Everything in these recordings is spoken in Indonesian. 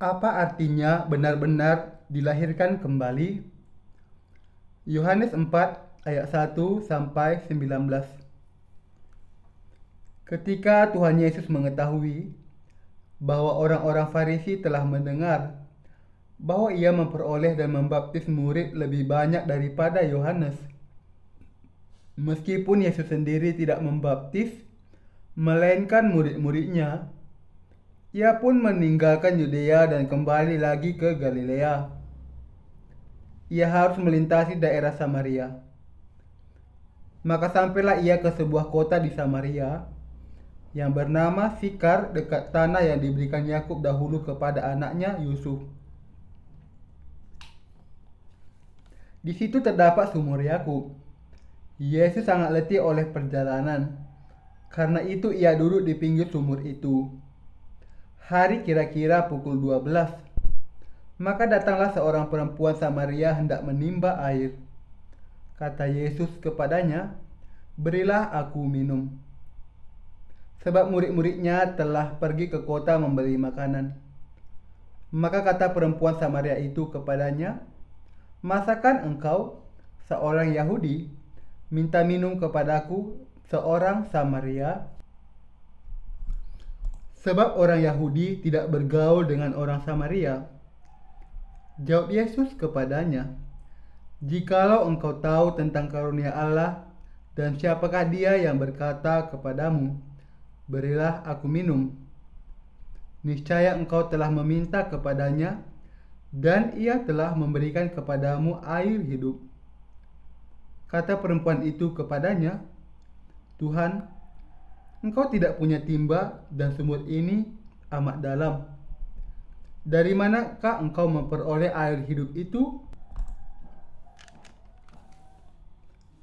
Apa artinya benar-benar dilahirkan kembali? Yohanes 4 ayat 1 sampai 19. Ketika Tuhan Yesus mengetahui bahwa orang-orang Farisi telah mendengar bahwa ia memperoleh dan membaptis murid lebih banyak daripada Yohanes, meskipun Yesus sendiri tidak membaptis, melainkan murid-muridnya, ia pun meninggalkan Yudea dan kembali lagi ke Galilea. Ia harus melintasi daerah Samaria. Maka sampailah ia ke sebuah kota di Samaria yang bernama Sikar, dekat tanah yang diberikan Yakub dahulu kepada anaknya Yusuf. Di situ terdapat sumur Yakub. Yesus sangat letih oleh perjalanan. Karena itu ia duduk di pinggir sumur itu. Hari kira-kira pukul 12. Maka datanglah seorang perempuan Samaria hendak menimba air. Kata Yesus kepadanya, "Berilah aku minum." Sebab murid-muridnya telah pergi ke kota membeli makanan. Maka kata perempuan Samaria itu kepadanya, "Masakan engkau, seorang Yahudi, minta minum kepadaku, seorang Samaria?" Sebab orang Yahudi tidak bergaul dengan orang Samaria. Jawab Yesus kepadanya, "Jikalau engkau tahu tentang karunia Allah dan siapakah dia yang berkata kepadamu, 'Berilah aku minum,' niscaya engkau telah meminta kepadanya, dan ia telah memberikan kepadamu air hidup." Kata perempuan itu kepadanya, "Tuhan, engkau tidak punya timba dan sumur ini amat dalam. Dari manakah engkau memperoleh air hidup itu?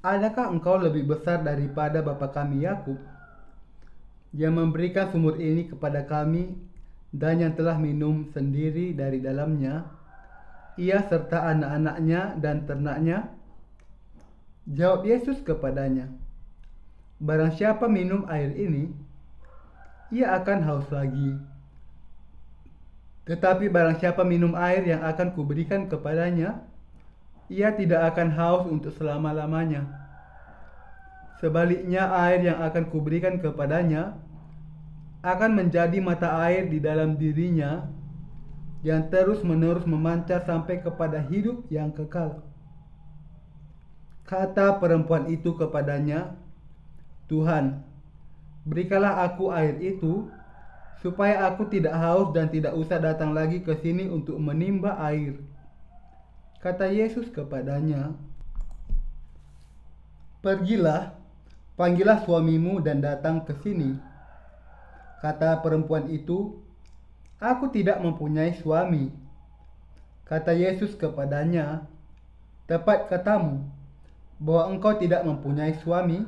Adakah engkau lebih besar daripada bapa kami Yakub, yang memberikan sumur ini kepada kami dan yang telah minum sendiri dari dalamnya, ia serta anak-anaknya dan ternaknya?" Jawab Yesus kepadanya, "Barang siapa minum air ini, ia akan haus lagi. Tetapi barang siapa minum air yang akan kuberikan kepadanya, ia tidak akan haus untuk selama-lamanya. Sebaliknya, air yang akan kuberikan kepadanya akan menjadi mata air di dalam dirinya, yang terus-menerus memancar sampai kepada hidup yang kekal." Kata perempuan itu kepadanya, "Tuhan, berikanlah aku air itu, supaya aku tidak haus dan tidak usah datang lagi ke sini untuk menimba air." Kata Yesus kepadanya, "Pergilah, panggillah suamimu dan datang ke sini." Kata perempuan itu, "Aku tidak mempunyai suami." Kata Yesus kepadanya, "Tepat katamu, bahwa engkau tidak mempunyai suami,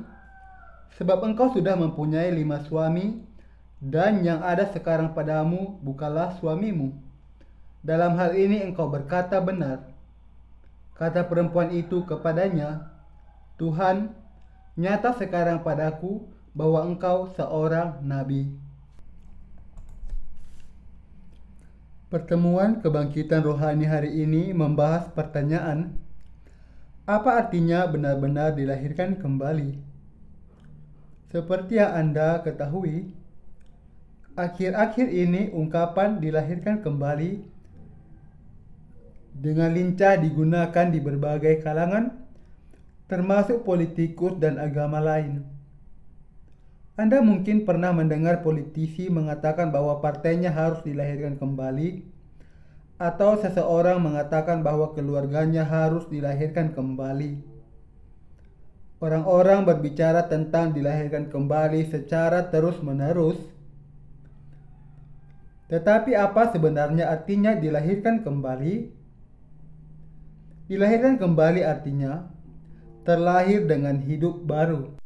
sebab engkau sudah mempunyai 5 suami, dan yang ada sekarang padamu bukanlah suamimu. Dalam hal ini engkau berkata benar." Kata perempuan itu kepadanya, "Tuhan, nyata sekarang padaku bahwa engkau seorang nabi." Pertemuan kebangkitan rohani hari ini membahas pertanyaan, apa artinya benar-benar dilahirkan kembali? Seperti yang Anda ketahui, akhir-akhir ini ungkapan dilahirkan kembali dengan lincah digunakan di berbagai kalangan, termasuk politikus dan agama lain. Anda mungkin pernah mendengar politisi mengatakan bahwa partainya harus dilahirkan kembali, atau seseorang mengatakan bahwa keluarganya harus dilahirkan kembali. Orang-orang berbicara tentang dilahirkan kembali secara terus-menerus. Tetapi apa sebenarnya artinya dilahirkan kembali? Dilahirkan kembali artinya terlahir dengan hidup baru.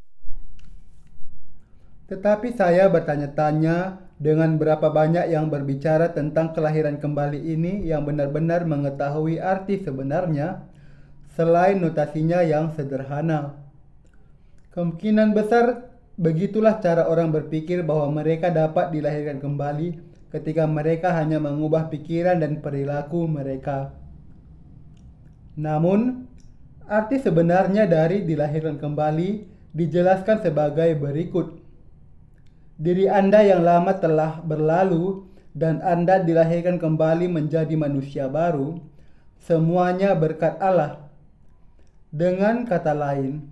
Tetapi saya bertanya-tanya dengan berapa banyak yang berbicara tentang kelahiran kembali ini yang benar-benar mengetahui arti sebenarnya, selain notasinya yang sederhana. Kemungkinan besar begitulah cara orang berpikir bahwa mereka dapat dilahirkan kembali ketika mereka hanya mengubah pikiran dan perilaku mereka. Namun, arti sebenarnya dari dilahirkan kembali dijelaskan sebagai berikut. Diri Anda yang lama telah berlalu dan Anda dilahirkan kembali menjadi manusia baru, semuanya berkat Allah. Dengan kata lain,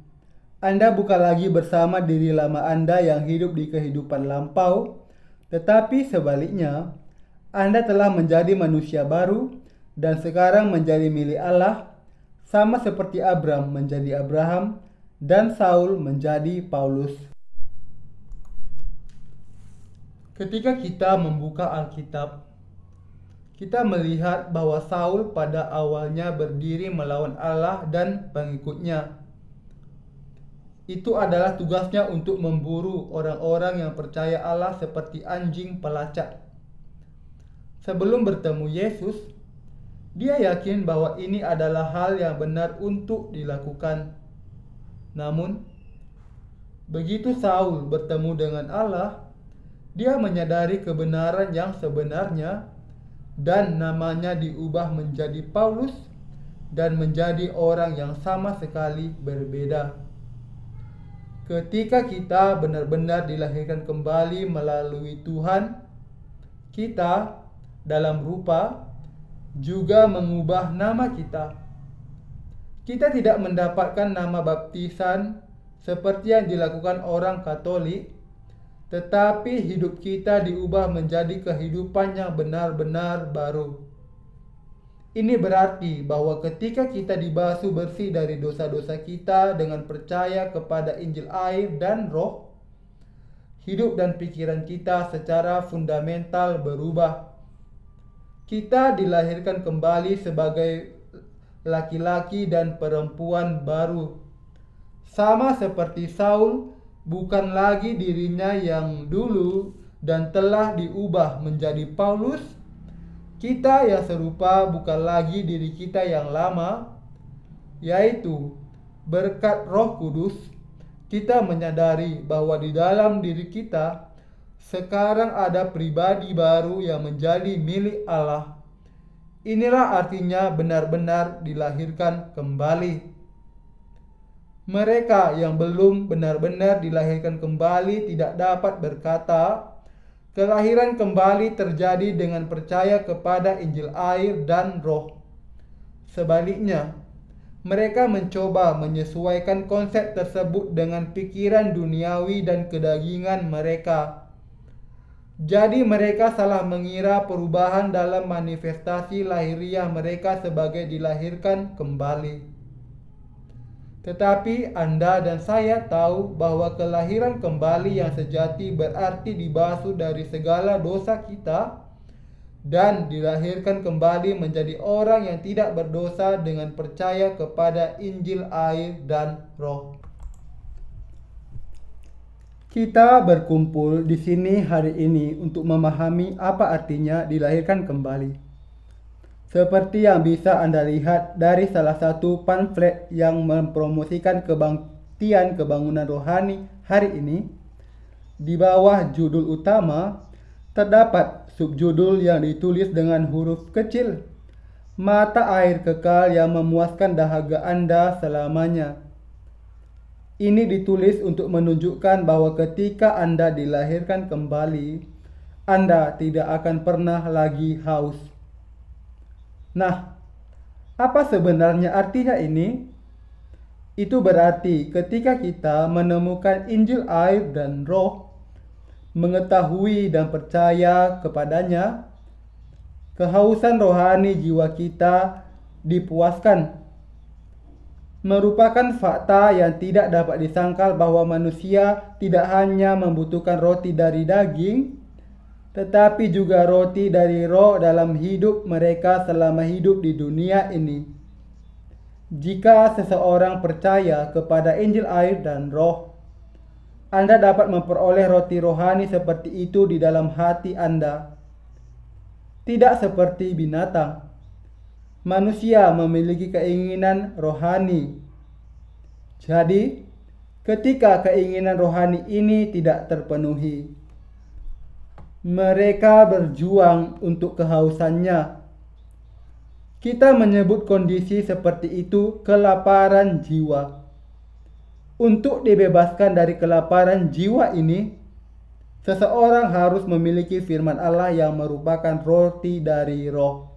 Anda bukan lagi bersama diri lama Anda yang hidup di kehidupan lampau, tetapi sebaliknya, Anda telah menjadi manusia baru dan sekarang menjadi milik Allah, sama seperti Abram menjadi Abraham dan Saul menjadi Paulus. Ketika kita membuka Alkitab, kita melihat bahwa Saul pada awalnya berdiri melawan Allah dan pengikutnya. Itu adalah tugasnya untuk memburu orang-orang yang percaya Allah seperti anjing pelacak. Sebelum bertemu Yesus, dia yakin bahwa ini adalah hal yang benar untuk dilakukan. Namun, begitu Saul bertemu dengan Allah, dia menyadari kebenaran yang sebenarnya dan namanya diubah menjadi Paulus dan menjadi orang yang sama sekali berbeda. Ketika kita benar-benar dilahirkan kembali melalui Tuhan, kita dalam rupa juga mengubah nama kita. Kita tidak mendapatkan nama baptisan seperti yang dilakukan orang Katolik, tetapi hidup kita diubah menjadi kehidupan yang benar-benar baru. Ini berarti bahwa ketika kita dibasuh bersih dari dosa-dosa kita dengan percaya kepada Injil air dan Roh, hidup dan pikiran kita secara fundamental berubah. Kita dilahirkan kembali sebagai laki-laki dan perempuan baru. Sama seperti Saul, bukan lagi dirinya yang dulu dan telah diubah menjadi Paulus. Kita yang serupa bukan lagi diri kita yang lama, yaitu berkat Roh Kudus, kita menyadari bahwa di dalam diri kita sekarang ada pribadi baru yang menjadi milik Allah. Inilah artinya benar-benar dilahirkan kembali. Mereka yang belum benar-benar dilahirkan kembali tidak dapat berkata, kelahiran kembali terjadi dengan percaya kepada Injil air dan Roh. Sebaliknya, mereka mencoba menyesuaikan konsep tersebut dengan pikiran duniawi dan kedagingan mereka. Jadi mereka salah mengira perubahan dalam manifestasi lahiriah mereka sebagai dilahirkan kembali. Tetapi Anda dan saya tahu bahwa kelahiran kembali yang sejati berarti dibasuh dari segala dosa kita dan dilahirkan kembali menjadi orang yang tidak berdosa dengan percaya kepada Injil air dan Roh. Kita berkumpul di sini hari ini untuk memahami apa artinya dilahirkan kembali. Seperti yang bisa Anda lihat dari salah satu pamflet yang mempromosikan kebaktian kebangunan rohani hari ini, di bawah judul utama terdapat subjudul yang ditulis dengan huruf kecil, Mata Air Kekal yang Memuaskan Dahaga Anda Selamanya. Ini ditulis untuk menunjukkan bahwa ketika Anda dilahirkan kembali, Anda tidak akan pernah lagi haus. Nah, apa sebenarnya artinya ini? Itu berarti ketika kita menemukan Injil air dan Roh, mengetahui dan percaya kepadanya, kehausan rohani jiwa kita dipuaskan. Merupakan fakta yang tidak dapat disangkal bahwa manusia tidak hanya membutuhkan roti dari daging, tetapi juga roti dari Roh dalam hidup mereka selama hidup di dunia ini. Jika seseorang percaya kepada Injil air dan Roh, Anda dapat memperoleh roti rohani seperti itu di dalam hati Anda. Tidak seperti binatang, manusia memiliki keinginan rohani. Jadi, ketika keinginan rohani ini tidak terpenuhi, Mereka berjuang untuk kehausannya. Kita menyebut kondisi seperti itu kelaparan jiwa. Untuk dibebaskan dari kelaparan jiwa ini, seseorang harus memiliki firman Allah yang merupakan roti dari roh.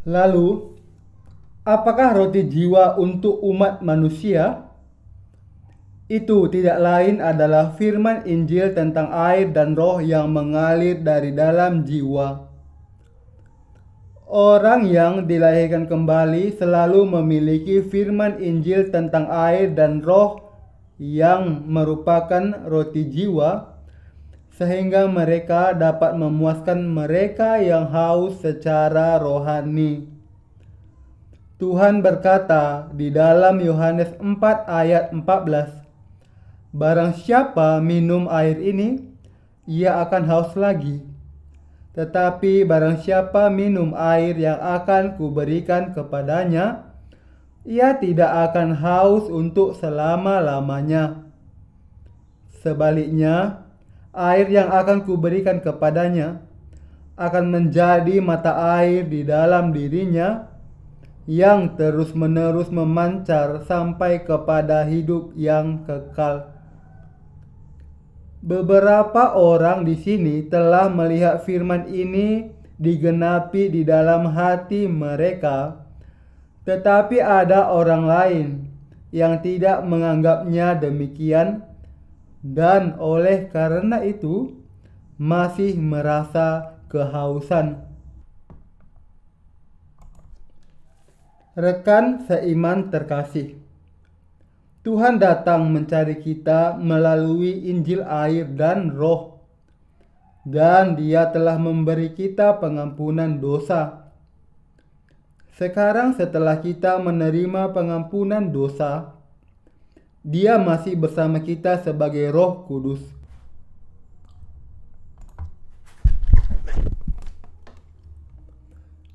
Lalu, apakah roti jiwa untuk umat manusia? Itu tidak lain adalah firman Injil tentang air dan roh yang mengalir dari dalam jiwa. Orang yang dilahirkan kembali selalu memiliki firman Injil tentang air dan roh yang merupakan roti jiwa, sehingga mereka dapat memuaskan mereka yang haus secara rohani. Tuhan berkata di dalam Yohanes 4 ayat 14, "Barang siapa minum air ini, ia akan haus lagi. Tetapi barang siapa minum air yang akan kuberikan kepadanya, ia tidak akan haus untuk selama-lamanya. Sebaliknya, air yang akan kuberikan kepadanya akan menjadi mata air di dalam dirinya yang terus-menerus memancar sampai kepada hidup yang kekal." Beberapa orang di sini telah melihat firman ini digenapi di dalam hati mereka, tetapi ada orang lain yang tidak menganggapnya demikian dan oleh karena itu masih merasa kehausan. Rekan seiman terkasih, Tuhan datang mencari kita melalui Injil air dan roh, dan Dia telah memberi kita pengampunan dosa. Sekarang setelah kita menerima pengampunan dosa, Dia masih bersama kita sebagai Roh Kudus.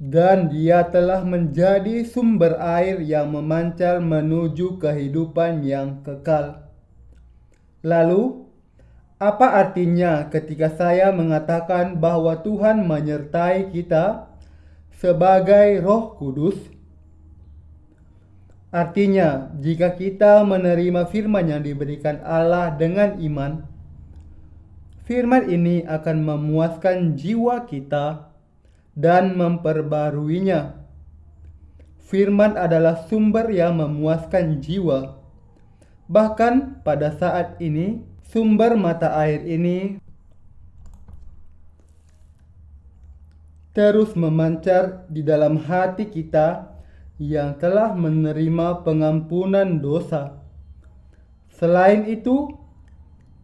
Dan Dia telah menjadi sumber air yang memancar menuju kehidupan yang kekal. Lalu, apa artinya ketika saya mengatakan bahwa Tuhan menyertai kita sebagai Roh Kudus? Artinya, jika kita menerima firman yang diberikan Allah dengan iman, firman ini akan memuaskan jiwa kita dan memperbaruinya. Firman adalah sumber yang memuaskan jiwa. Bahkan pada saat ini, sumber mata air ini terus memancar di dalam hati kita yang telah menerima pengampunan dosa. Selain itu,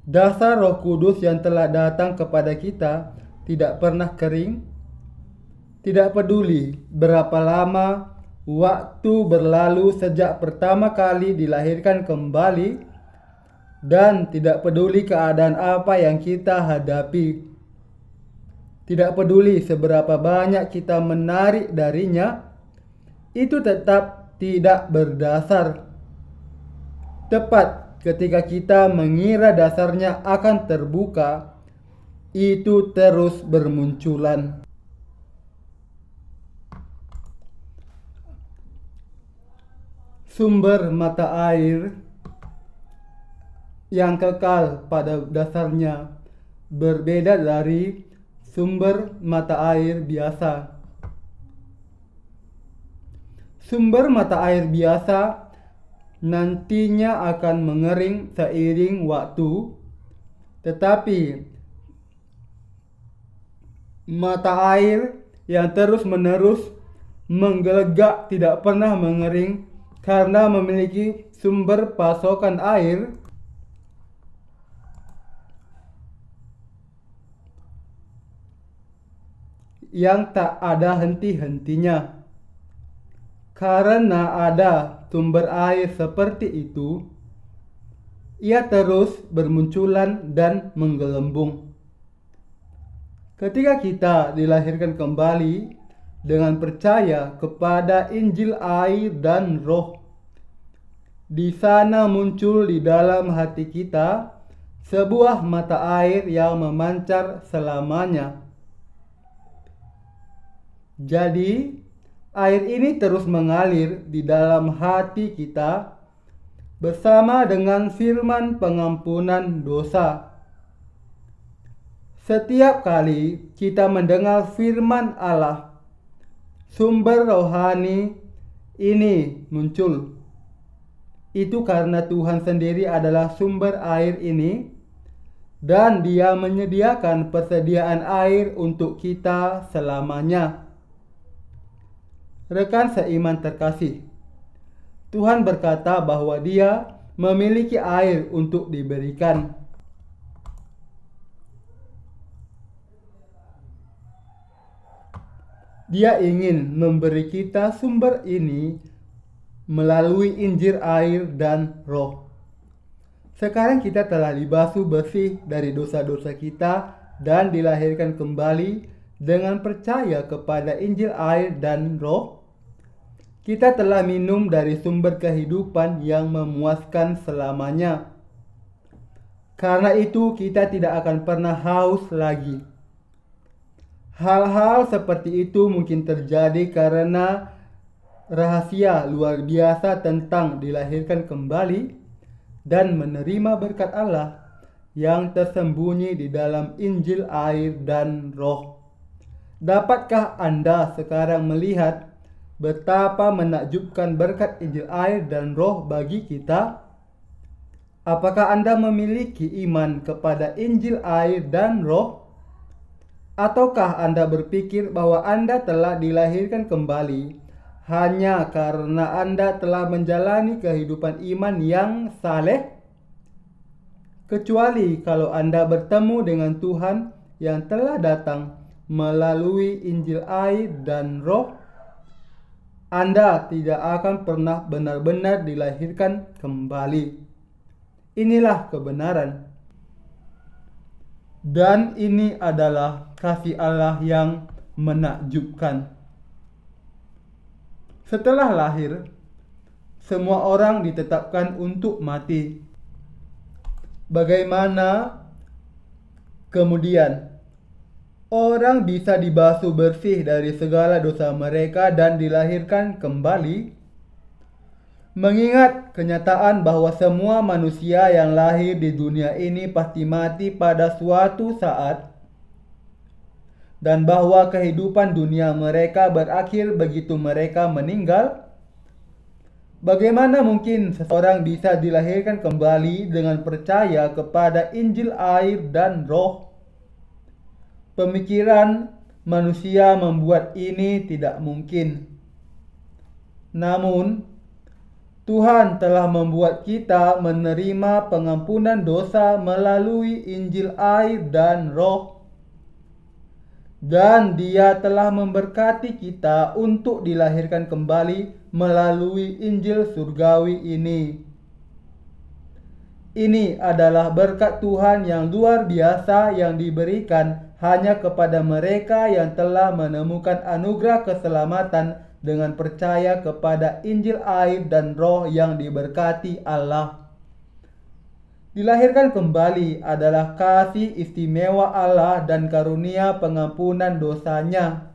dasar Roh Kudus yang telah datang kepada kita tidak pernah kering. Tidak peduli berapa lama waktu berlalu sejak pertama kali dilahirkan kembali, dan tidak peduli keadaan apa yang kita hadapi. Tidak peduli seberapa banyak kita menarik darinya, itu tetap tidak berdasar. Tepat ketika kita mengira dasarnya akan terbuka, itu terus bermunculan. Sumber mata air yang kekal pada dasarnya berbeda dari sumber mata air biasa. Sumber mata air biasa nantinya akan mengering seiring waktu, tetapi mata air yang terus-menerus menggelegak tidak pernah mengering karena memiliki sumber pasokan air yang tak ada henti-hentinya. Karena ada sumber air seperti itu, ia terus bermunculan dan menggelembung. Ketika kita dilahirkan kembali dengan percaya kepada Injil air dan roh, di sana muncul di dalam hati kita sebuah mata air yang memancar selamanya. Jadi, air ini terus mengalir di dalam hati kita bersama dengan firman pengampunan dosa. Setiap kali kita mendengar firman Allah, sumber rohani ini muncul. Itu karena Tuhan sendiri adalah sumber air ini, dan Dia menyediakan persediaan air untuk kita selamanya. Rekan seiman terkasih, Tuhan berkata bahwa Dia memiliki air untuk diberikan. Dia ingin memberi kita sumber ini melalui Injil, air, dan Roh. Sekarang kita telah dibasuh bersih dari dosa-dosa kita dan dilahirkan kembali dengan percaya kepada Injil, air, dan Roh. Kita telah minum dari sumber kehidupan yang memuaskan selamanya. Karena itu kita tidak akan pernah haus lagi. Hal-hal seperti itu mungkin terjadi karena rahasia luar biasa tentang dilahirkan kembali dan menerima berkat Allah yang tersembunyi di dalam Injil, air, dan Roh. Dapatkah Anda sekarang melihat betapa menakjubkan berkat Injil, air, dan Roh bagi kita? Apakah Anda memiliki iman kepada Injil, air, dan Roh? Ataukah Anda berpikir bahwa Anda telah dilahirkan kembali hanya karena Anda telah menjalani kehidupan iman yang saleh? Kecuali kalau Anda bertemu dengan Tuhan yang telah datang melalui Injil, air, dan Roh, Anda tidak akan pernah benar-benar dilahirkan kembali. Inilah kebenaran. Dan ini adalah kasih Allah yang menakjubkan. Setelah lahir, semua orang ditetapkan untuk mati. Bagaimana kemudian orang bisa dibasuh bersih dari segala dosa mereka dan dilahirkan kembali? Mengingat kenyataan bahwa semua manusia yang lahir di dunia ini pasti mati pada suatu saat, dan bahwa kehidupan dunia mereka berakhir begitu mereka meninggal, bagaimana mungkin seseorang bisa dilahirkan kembali dengan percaya kepada Injil, air, dan Roh? Pemikiran manusia membuat ini tidak mungkin. Namun, Tuhan telah membuat kita menerima pengampunan dosa melalui Injil, air, dan Roh. Dan Dia telah memberkati kita untuk dilahirkan kembali melalui Injil surgawi ini. Ini adalah berkat Tuhan yang luar biasa yang diberikan hanya kepada mereka yang telah menemukan anugerah keselamatan dengan percaya kepada Injil, air, dan Roh yang diberkati Allah. Dilahirkan kembali adalah kasih istimewa Allah dan karunia pengampunan dosanya.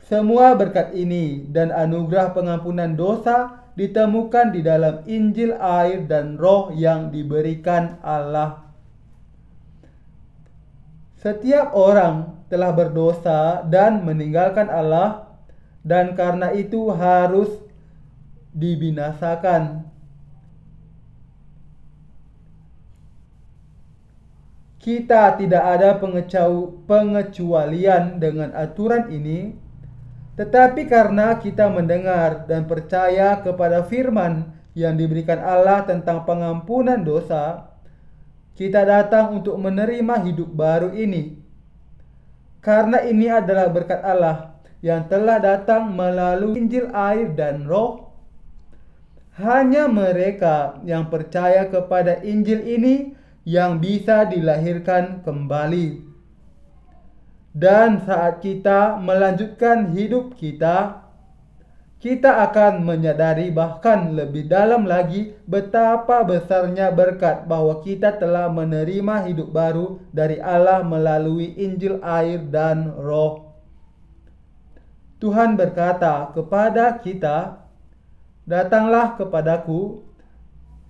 Semua berkat ini dan anugerah pengampunan dosa ditemukan di dalam Injil, air, dan Roh yang diberikan Allah. Setiap orang telah berdosa dan meninggalkan Allah, dan karena itu harus dibinasakan. Kita tidak ada pengecualian dengan aturan ini, tetapi karena kita mendengar dan percaya kepada firman yang diberikan Allah tentang pengampunan dosa, kita datang untuk menerima hidup baru ini. Karena ini adalah berkat Allah yang telah datang melalui Injil, air, dan Roh. Hanya mereka yang percaya kepada Injil ini yang bisa dilahirkan kembali. Dan saat kita melanjutkan hidup kita, kita akan menyadari bahkan lebih dalam lagi betapa besarnya berkat bahwa kita telah menerima hidup baru dari Allah melalui Injil, air, dan Roh. Tuhan berkata kepada kita, "Datanglah kepadaku,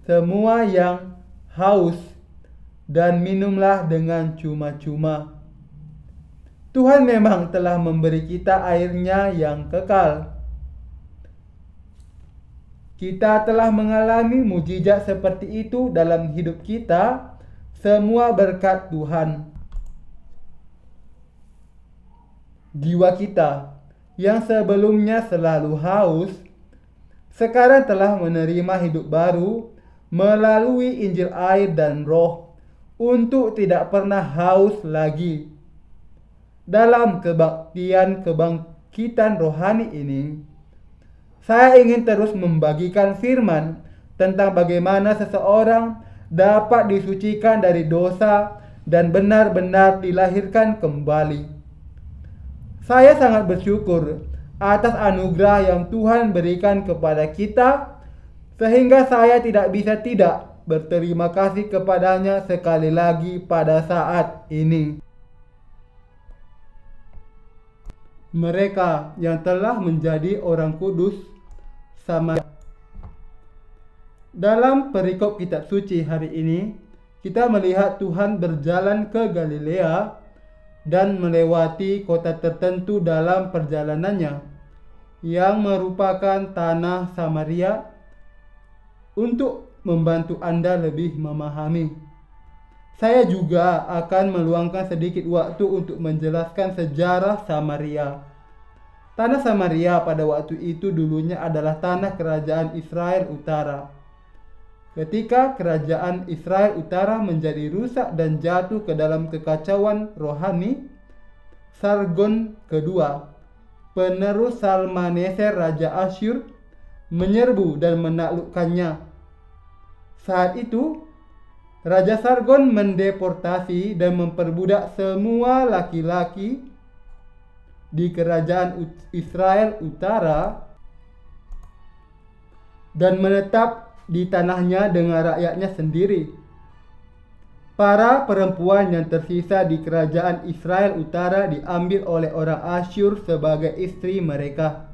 semua yang haus, dan minumlah dengan cuma-cuma." Tuhan memang telah memberi kita airnya yang kekal. Kita telah mengalami mujizat seperti itu dalam hidup kita, semua berkat Tuhan. Jiwa kita yang sebelumnya selalu haus, sekarang telah menerima hidup baru melalui Injil, air, dan Roh untuk tidak pernah haus lagi. Dalam kebangkitan rohani ini, saya ingin terus membagikan firman tentang bagaimana seseorang dapat disucikan dari dosa dan benar-benar dilahirkan kembali. Saya sangat bersyukur atas anugerah yang Tuhan berikan kepada kita, sehingga saya tidak bisa tidak berterima kasih kepadanya sekali lagi pada saat ini. Mereka yang telah menjadi orang kudus sama. Dalam perikop kitab suci hari ini, kita melihat Tuhan berjalan ke Galilea dan melewati kota tertentu dalam perjalanannya, yang merupakan tanah Samaria, untuk membantu Anda lebih memahami. Saya juga akan meluangkan sedikit waktu untuk menjelaskan sejarah Samaria. Tanah Samaria pada waktu itu dulunya adalah tanah kerajaan Israel Utara. Ketika kerajaan Israel Utara menjadi rusak dan jatuh ke dalam kekacauan rohani, Sargon kedua, penerus Salmaneser Raja Asyur, menyerbu dan menaklukkannya. Saat itu, Raja Sargon mendeportasi dan memperbudak semua laki-laki di kerajaan Israel Utara dan menetap di tanahnya dengan rakyatnya sendiri. Para perempuan yang tersisa di kerajaan Israel Utara diambil oleh orang Asyur sebagai istri mereka.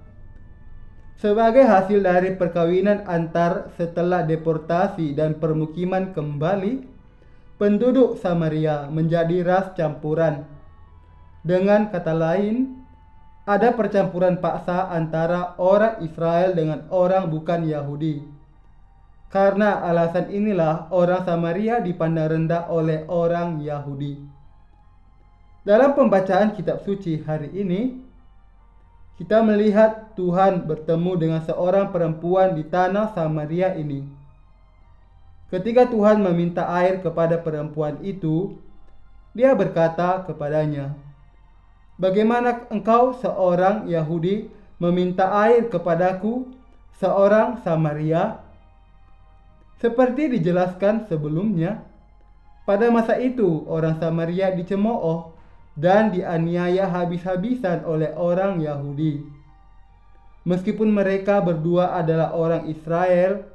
Sebagai hasil dari perkawinan antar setelah deportasi dan permukiman kembali, penduduk Samaria menjadi ras campuran. Dengan kata lain, ada percampuran paksa antara orang Israel dengan orang bukan Yahudi. Karena alasan inilah orang Samaria dipandang rendah oleh orang Yahudi. Dalam pembacaan kitab suci hari ini, kita melihat Tuhan bertemu dengan seorang perempuan di tanah Samaria ini. Ketika Tuhan meminta air kepada perempuan itu, Dia berkata kepadanya, "Bagaimana engkau seorang Yahudi meminta air kepadaku, seorang Samaria?" Seperti dijelaskan sebelumnya, pada masa itu orang Samaria dicemooh dan dianiaya habis-habisan oleh orang Yahudi. Meskipun mereka berdua adalah orang Israel,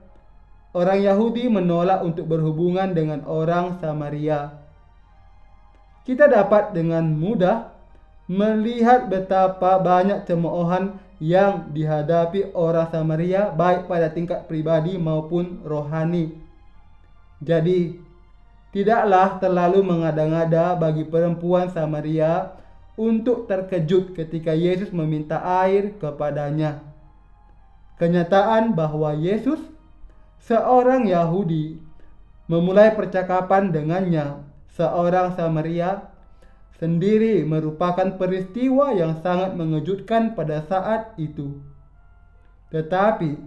orang Yahudi menolak untuk berhubungan dengan orang Samaria. Kita dapat dengan mudah melihat betapa banyak cemoohan yang dihadapi orang Samaria, baik pada tingkat pribadi maupun rohani. Jadi, tidaklah terlalu mengada-ngada bagi perempuan Samaria untuk terkejut ketika Yesus meminta air kepadanya. Kenyataan bahwa Yesus, seorang Yahudi, memulai percakapan dengannya, seorang Samaria, sendiri merupakan peristiwa yang sangat mengejutkan pada saat itu. Tetapi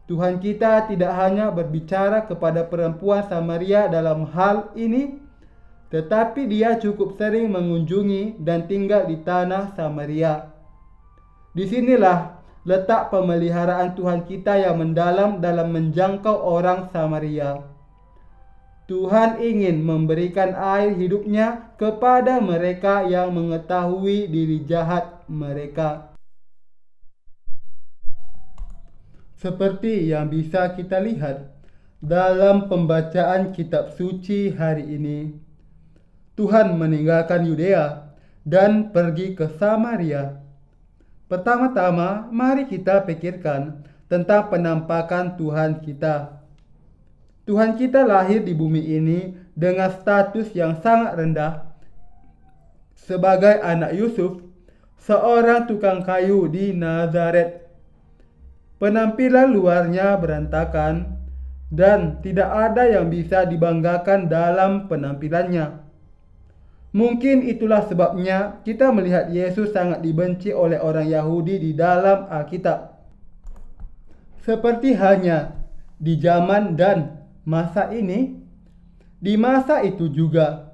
Tuhan kita tidak hanya berbicara kepada perempuan Samaria dalam hal ini, tetapi Dia cukup sering mengunjungi dan tinggal di tanah Samaria. Disinilah letak pemeliharaan Tuhan kita yang mendalam dalam menjangkau orang Samaria. Tuhan ingin memberikan air hidupnya kepada mereka yang mengetahui diri jahat mereka. Seperti yang bisa kita lihat dalam pembacaan kitab suci hari ini, Tuhan meninggalkan Yudea dan pergi ke Samaria. Pertama-tama, mari kita pikirkan tentang penampakan Tuhan kita. Tuhan kita lahir di bumi ini dengan status yang sangat rendah sebagai anak Yusuf, seorang tukang kayu di Nazaret. Penampilan luarnya berantakan dan tidak ada yang bisa dibanggakan dalam penampilannya. Mungkin itulah sebabnya kita melihat Yesus sangat dibenci oleh orang Yahudi di dalam Alkitab. Seperti halnya di zaman dan masa ini, di masa itu juga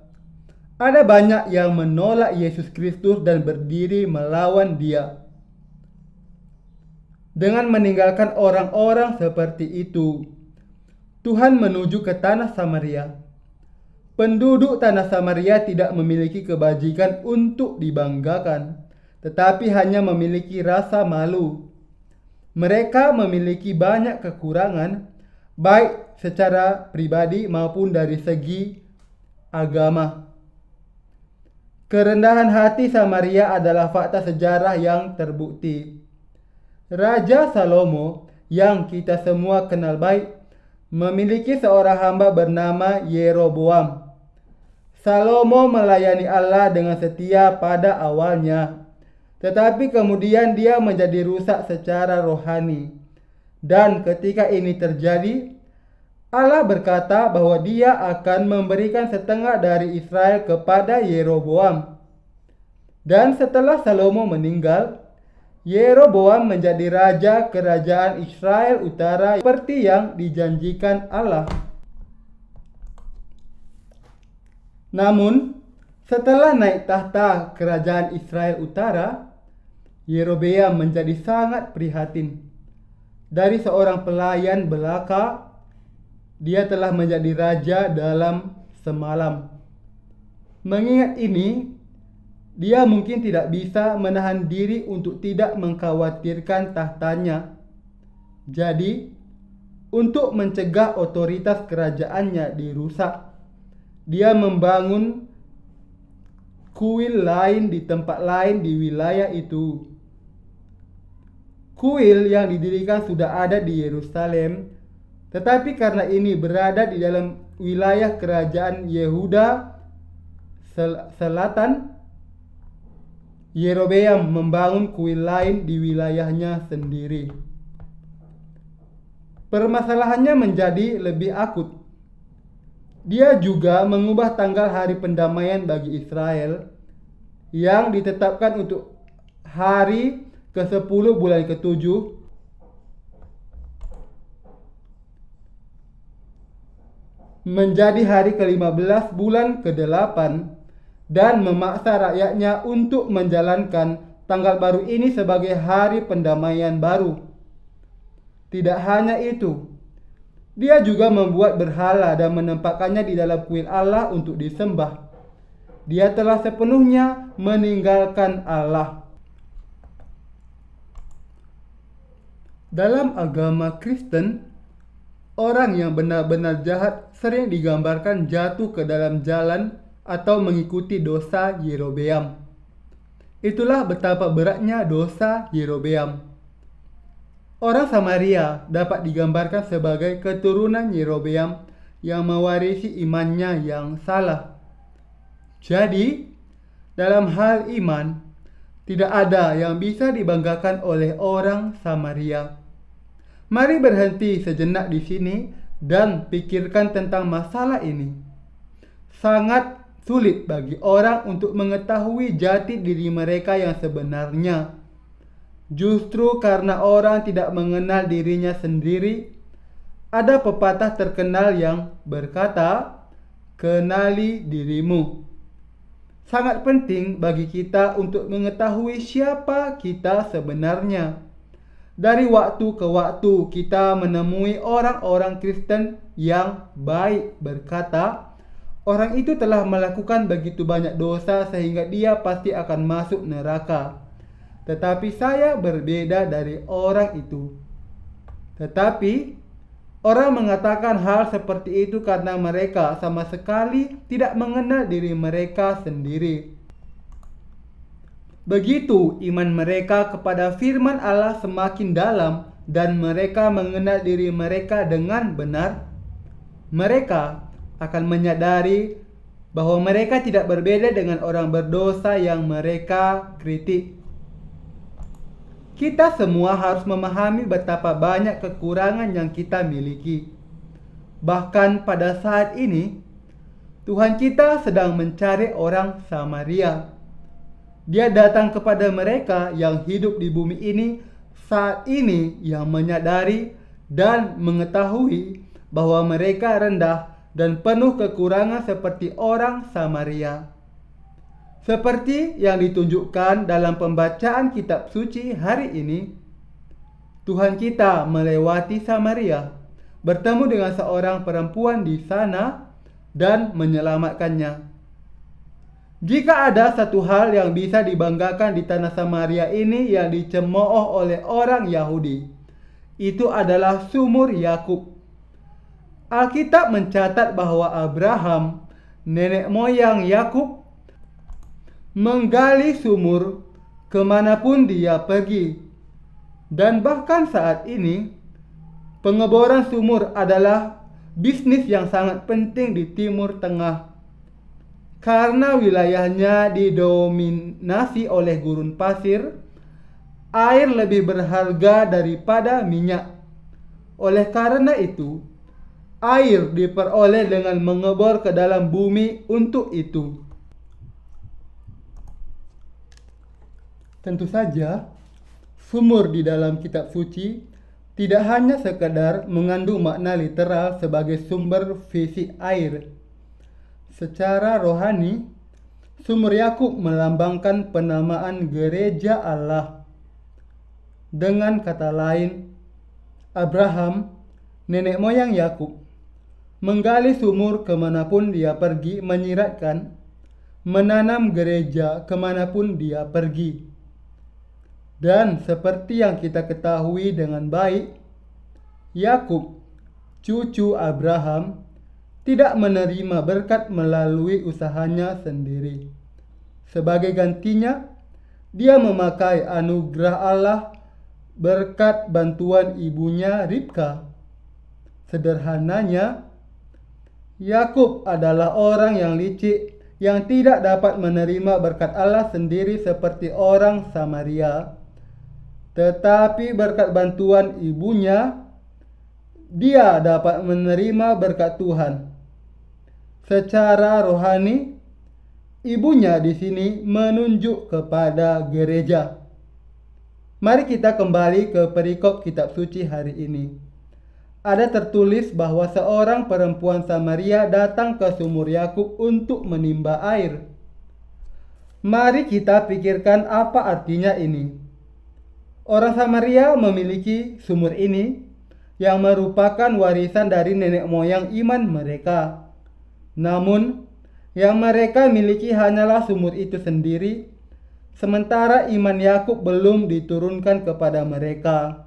ada banyak yang menolak Yesus Kristus dan berdiri melawan Dia. Dengan meninggalkan orang-orang seperti itu, Tuhan menuju ke tanah Samaria. Penduduk tanah Samaria tidak memiliki kebajikan untuk dibanggakan, tetapi hanya memiliki rasa malu. Mereka memiliki banyak kekurangan, baik secara pribadi maupun dari segi agama. Kerendahan hati Samaria adalah fakta sejarah yang terbukti. Raja Salomo, yang kita semua kenal baik, memiliki seorang hamba bernama Yeroboam. Salomo melayani Allah dengan setia pada awalnya, tetapi kemudian dia menjadi rusak secara rohani. Dan ketika ini terjadi, Allah berkata bahwa Dia akan memberikan setengah dari Israel kepada Yeroboam. Dan setelah Salomo meninggal, Yeroboam menjadi raja kerajaan Israel Utara seperti yang dijanjikan Allah. Namun, setelah naik tahta kerajaan Israel Utara, Yerobeam menjadi sangat prihatin. Dari seorang pelayan belaka, dia telah menjadi raja dalam semalam. Mengingat ini, dia mungkin tidak bisa menahan diri untuk tidak mengkhawatirkan tahtanya. Jadi, untuk mencegah otoritas kerajaannya dirusak, dia membangun kuil lain di tempat lain di wilayah itu. Kuil yang didirikan sudah ada di Yerusalem, tetapi karena ini berada di dalam wilayah kerajaan Yehuda Selatan, Yerobeam membangun kuil lain di wilayahnya sendiri. Permasalahannya menjadi lebih akut. Dia juga mengubah tanggal hari pendamaian bagi Israel yang ditetapkan untuk hari ke-10 bulan ke-7 menjadi hari ke-15 bulan ke-8 dan memaksa rakyatnya untuk menjalankan tanggal baru ini sebagai hari pendamaian baru. Tidak hanya itu, dia juga membuat berhala dan menempatkannya di dalam kuil Allah untuk disembah. Dia telah sepenuhnya meninggalkan Allah. Dalam agama Kristen, orang yang benar-benar jahat sering digambarkan jatuh ke dalam jalan atau mengikuti dosa Yerobeam. Itulah betapa beratnya dosa Yerobeam. Orang Samaria dapat digambarkan sebagai keturunan Yerobeam yang mewarisi imannya yang salah. Jadi, dalam hal iman, tidak ada yang bisa dibanggakan oleh orang Samaria. Mari berhenti sejenak di sini dan pikirkan tentang masalah ini. Sangat sulit bagi orang untuk mengetahui jati diri mereka yang sebenarnya. Justru karena orang tidak mengenal dirinya sendiri, ada pepatah terkenal yang berkata, "Kenali dirimu." Sangat penting bagi kita untuk mengetahui siapa kita sebenarnya. Dari waktu ke waktu kita menemui orang-orang Kristen yang baik berkata, orang itu telah melakukan begitu banyak dosa sehingga dia pasti akan masuk neraka. Tetapi saya berbeda dari orang itu. Tetapi orang mengatakan hal seperti itu karena mereka sama sekali tidak mengenal diri mereka sendiri. Begitu iman mereka kepada firman Allah semakin dalam dan mereka mengenal diri mereka dengan benar, mereka akan menyadari bahwa mereka tidak berbeda dengan orang berdosa yang mereka kritik. Kita semua harus memahami betapa banyak kekurangan yang kita miliki. Bahkan pada saat ini, Tuhan kita sedang mencari orang Samaria. Dia datang kepada mereka yang hidup di bumi ini saat ini yang menyadari dan mengetahui bahwa mereka rendah dan penuh kekurangan seperti orang Samaria. Seperti yang ditunjukkan dalam pembacaan kitab suci hari ini, Tuhan kita melewati Samaria, bertemu dengan seorang perempuan di sana dan menyelamatkannya. Jika ada satu hal yang bisa dibanggakan di tanah Samaria ini yang dicemooh oleh orang Yahudi, itu adalah sumur Yakub. Alkitab mencatat bahwa Abraham, nenek moyang Yakub, menggali sumur kemanapun dia pergi. Dan bahkan saat ini, pengeboran sumur adalah bisnis yang sangat penting di Timur Tengah. Karena wilayahnya didominasi oleh gurun pasir, air lebih berharga daripada minyak. Oleh karena itu, air diperoleh dengan mengebor ke dalam bumi untuk itu. Tentu saja, sumur di dalam kitab suci tidak hanya sekedar mengandung makna literal sebagai sumber fisik air. Secara rohani, sumur Yakub melambangkan penamaan gereja Allah. Dengan kata lain, Abraham, nenek moyang Yakub, menggali sumur kemanapun dia pergi, menyiratkan menanam gereja kemanapun dia pergi. Dan seperti yang kita ketahui dengan baik, Yakub, cucu Abraham, tidak menerima berkat melalui usahanya sendiri. Sebagai gantinya, dia memakai anugerah Allah berkat bantuan ibunya Ribka. Sederhananya, Yakub adalah orang yang licik yang tidak dapat menerima berkat Allah sendiri seperti orang Samaria. Tetapi berkat bantuan ibunya, dia dapat menerima berkat Tuhan. Secara rohani, ibunya di sini menunjuk kepada gereja. Mari kita kembali ke perikop kitab suci hari ini. Ada tertulis bahwa seorang perempuan Samaria datang ke sumur Yakub untuk menimba air. Mari kita pikirkan apa artinya ini. Orang Samaria memiliki sumur ini yang merupakan warisan dari nenek moyang iman mereka. Namun, yang mereka miliki hanyalah sumur itu sendiri, sementara iman Yakub belum diturunkan kepada mereka.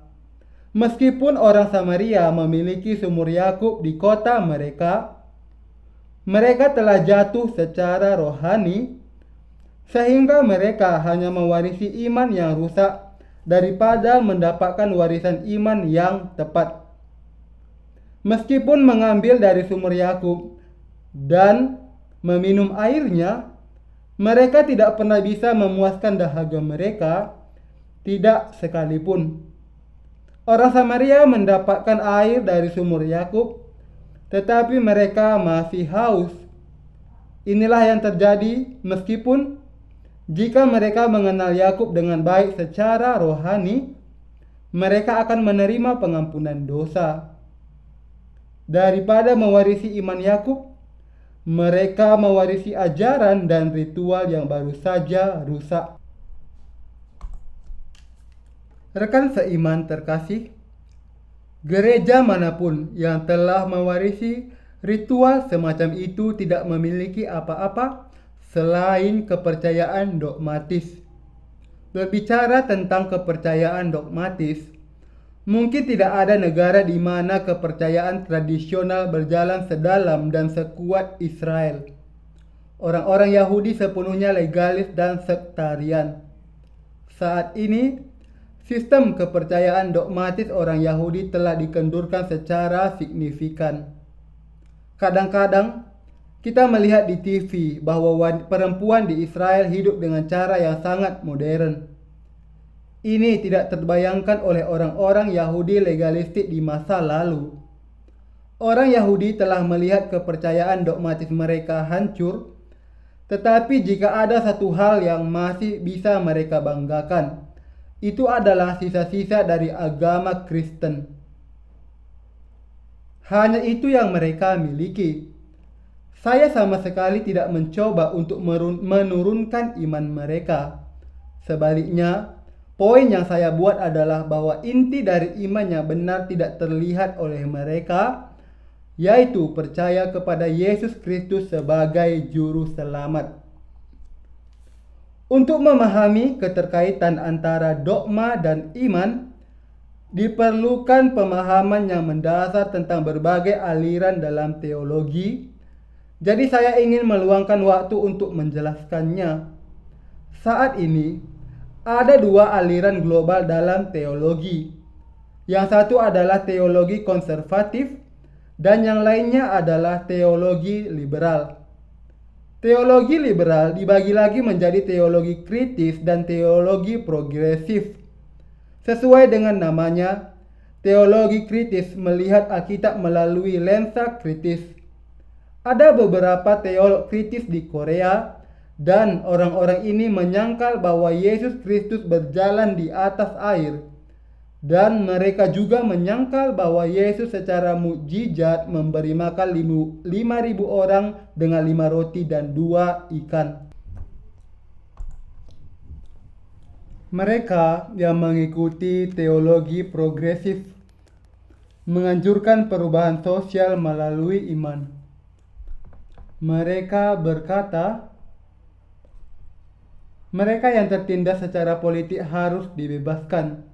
Meskipun orang Samaria memiliki sumur Yakub di kota mereka, mereka telah jatuh secara rohani, sehingga mereka hanya mewarisi iman yang rusak daripada mendapatkan warisan iman yang tepat. Meskipun mengambil dari sumur Yakub dan meminum airnya, mereka tidak pernah bisa memuaskan dahaga mereka, tidak sekalipun. Orang Samaria mendapatkan air dari sumur Yakub, tetapi mereka masih haus. Inilah yang terjadi meskipun jika mereka mengenal Yakub dengan baik secara rohani, mereka akan menerima pengampunan dosa. Daripada mewarisi iman Yakub, mereka mewarisi ajaran dan ritual yang baru saja rusak. Rekan seiman terkasih, gereja manapun yang telah mewarisi ritual semacam itu tidak memiliki apa-apa selain kepercayaan dogmatis. Berbicara tentang kepercayaan dogmatis, Mungkin tidak ada negara di mana kepercayaan tradisional berjalan sedalam dan sekuat Israel. Orang-orang Yahudi sepenuhnya legalis dan sektarian. Saat ini, sistem kepercayaan dogmatis orang Yahudi telah dikendurkan secara signifikan. Kadang-kadang, kita melihat di TV bahwa perempuan di Israel hidup dengan cara yang sangat modern. Ini tidak terbayangkan oleh orang-orang Yahudi legalistik di masa lalu. Orang Yahudi telah melihat kepercayaan dogmatis mereka hancur, tetapi jika ada satu hal yang masih bisa mereka banggakan, itu adalah sisa-sisa dari agama Kristen. Hanya itu yang mereka miliki. Saya sama sekali tidak mencoba untuk menurunkan iman mereka. Sebaliknya, poin yang saya buat adalah bahwa inti dari iman yang benar tidak terlihat oleh mereka, yaitu percaya kepada Yesus Kristus sebagai juru selamat. Untuk memahami keterkaitan antara dogma dan iman, diperlukan pemahaman yang mendasar tentang berbagai aliran dalam teologi. Jadi saya ingin meluangkan waktu untuk menjelaskannya. Saat ini, ada dua aliran global dalam teologi. Yang satu adalah teologi konservatif dan yang lainnya adalah teologi liberal. Teologi liberal dibagi lagi menjadi teologi kritis dan teologi progresif. Sesuai dengan namanya, teologi kritis melihat Alkitab melalui lensa kritis. Ada beberapa teolog kritis di Korea, dan orang-orang ini menyangkal bahwa Yesus Kristus berjalan di atas air. Dan mereka juga menyangkal bahwa Yesus secara mukjizat memberi makan 5.000 orang dengan 5 roti dan 2 ikan. Mereka yang mengikuti teologi progresif menganjurkan perubahan sosial melalui iman. Mereka berkata, mereka yang tertindas secara politik harus dibebaskan.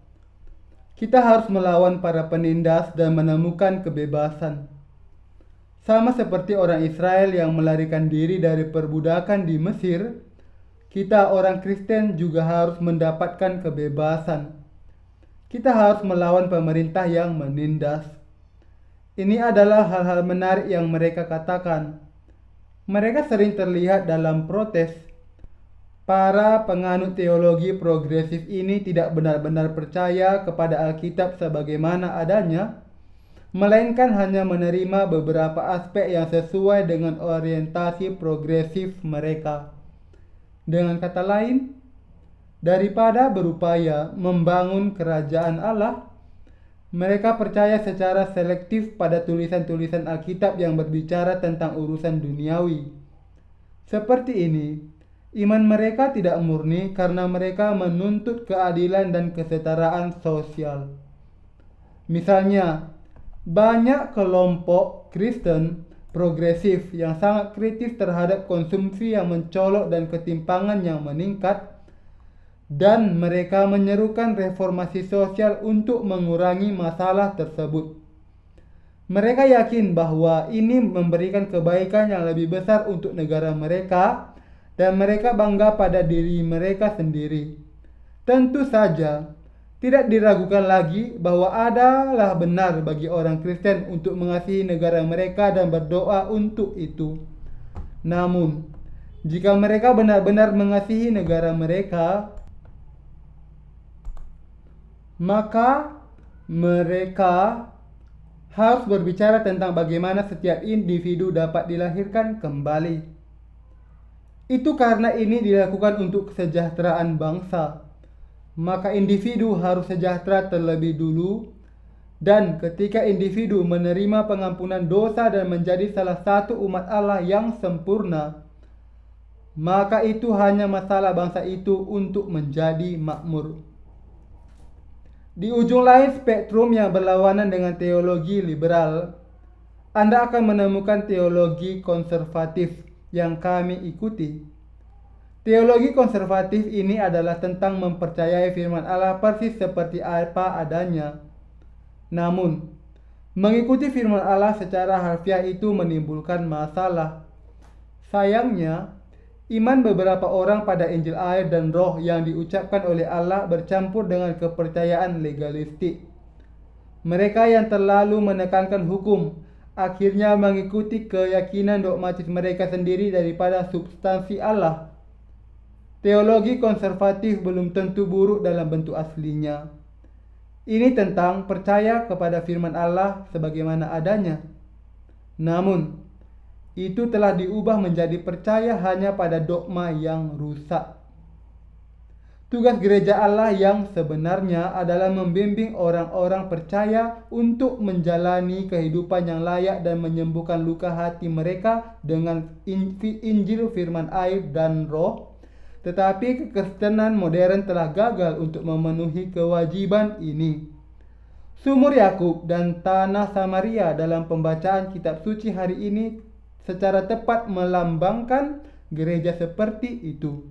Kita harus melawan para penindas dan menemukan kebebasan. Sama seperti orang Israel yang melarikan diri dari perbudakan di Mesir, kita orang Kristen juga harus mendapatkan kebebasan. Kita harus melawan pemerintah yang menindas. Ini adalah hal-hal menarik yang mereka katakan. Mereka sering terlihat dalam protes. Para penganut teologi progresif ini tidak benar-benar percaya kepada Alkitab sebagaimana adanya, melainkan hanya menerima beberapa aspek yang sesuai dengan orientasi progresif mereka. Dengan kata lain, daripada berupaya membangun kerajaan Allah, mereka percaya secara selektif pada tulisan-tulisan Alkitab yang berbicara tentang urusan duniawi. Seperti ini, iman mereka tidak murni karena mereka menuntut keadilan dan kesetaraan sosial. Misalnya, banyak kelompok Kristen progresif yang sangat kritis terhadap konsumsi yang mencolok dan ketimpangan yang meningkat, dan mereka menyerukan reformasi sosial untuk mengurangi masalah tersebut. Mereka yakin bahwa ini memberikan kebaikan yang lebih besar untuk negara mereka, dan mereka bangga pada diri mereka sendiri. Tentu saja, tidak diragukan lagi bahwa adalah benar bagi orang Kristen untuk mengasihi negara mereka dan berdoa untuk itu. Namun, jika mereka benar-benar mengasihi negara mereka, maka mereka harus berbicara tentang bagaimana setiap individu dapat dilahirkan kembali. Itu karena ini dilakukan untuk kesejahteraan bangsa. Maka individu harus sejahtera terlebih dulu, dan ketika individu menerima pengampunan dosa dan menjadi salah satu umat Allah yang sempurna, maka itu hanya masalah bangsa itu untuk menjadi makmur. Di ujung lain spektrum yang berlawanan dengan teologi liberal, Anda akan menemukan teologi konservatif yang kami ikuti. Teologi konservatif ini adalah tentang mempercayai firman Allah persis seperti apa adanya. Namun, mengikuti firman Allah secara harfiah itu menimbulkan masalah. Sayangnya, iman beberapa orang pada Injil air dan roh yang diucapkan oleh Allah bercampur dengan kepercayaan legalistik. Mereka yang terlalu menekankan hukum akhirnya mengikuti keyakinan dogmatis mereka sendiri daripada substansi Allah. Teologi konservatif belum tentu buruk dalam bentuk aslinya. Ini tentang percaya kepada firman Allah sebagaimana adanya. Namun, itu telah diubah menjadi percaya hanya pada dogma yang rusak. Tugas gereja Allah yang sebenarnya adalah membimbing orang-orang percaya untuk menjalani kehidupan yang layak dan menyembuhkan luka hati mereka dengan Injil firman air dan roh. Tetapi kekristenan modern telah gagal untuk memenuhi kewajiban ini. Sumur Yakub dan tanah Samaria dalam pembacaan kitab suci hari ini secara tepat melambangkan gereja seperti itu.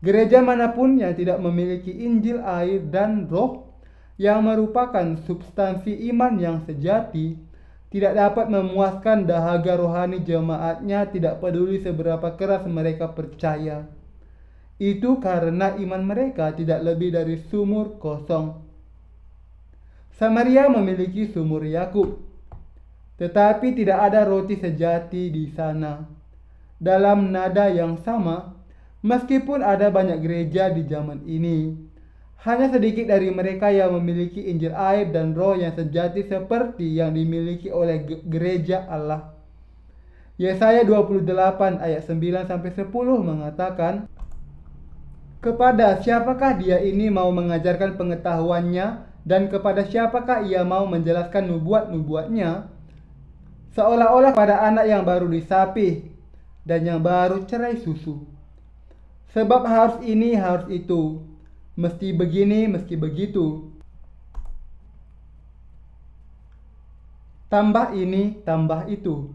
Gereja manapun yang tidak memiliki Injil air dan roh yang merupakan substansi iman yang sejati tidak dapat memuaskan dahaga rohani jemaatnya, tidak peduli seberapa keras mereka percaya. Itu karena iman mereka tidak lebih dari sumur kosong. Samaria memiliki sumur Yakub, tetapi tidak ada roti sejati di sana. Dalam nada yang sama, meskipun ada banyak gereja di zaman ini, hanya sedikit dari mereka yang memiliki Injil air dan roh yang sejati seperti yang dimiliki oleh gereja Allah. Yesaya 28 ayat 9-10 mengatakan, "Kepada siapakah dia ini mau mengajarkan pengetahuannya, dan kepada siapakah ia mau menjelaskan nubuat-nubuatnya? Seolah-olah pada anak yang baru disapih dan yang baru cerai susu. Sebab harus ini, harus itu, mesti begini, mesti begitu. Tambah ini, tambah itu."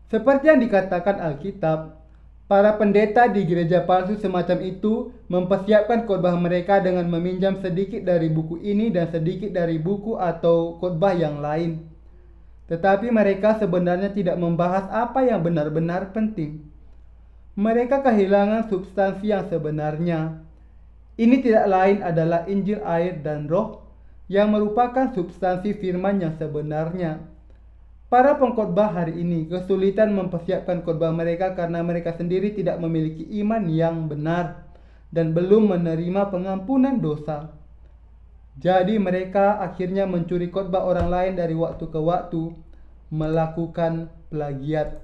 Seperti yang dikatakan Alkitab, para pendeta di gereja palsu semacam itu mempersiapkan khotbah mereka dengan meminjam sedikit dari buku ini dan sedikit dari buku atau khotbah yang lain. Tetapi mereka sebenarnya tidak membahas apa yang benar-benar penting. Mereka kehilangan substansi yang sebenarnya. Ini tidak lain adalah Injil air dan roh yang merupakan substansi firman yang sebenarnya. Para pengkhotbah hari ini kesulitan mempersiapkan khotbah mereka karena mereka sendiri tidak memiliki iman yang benar dan belum menerima pengampunan dosa. Jadi mereka akhirnya mencuri khotbah orang lain dari waktu ke waktu, melakukan plagiat.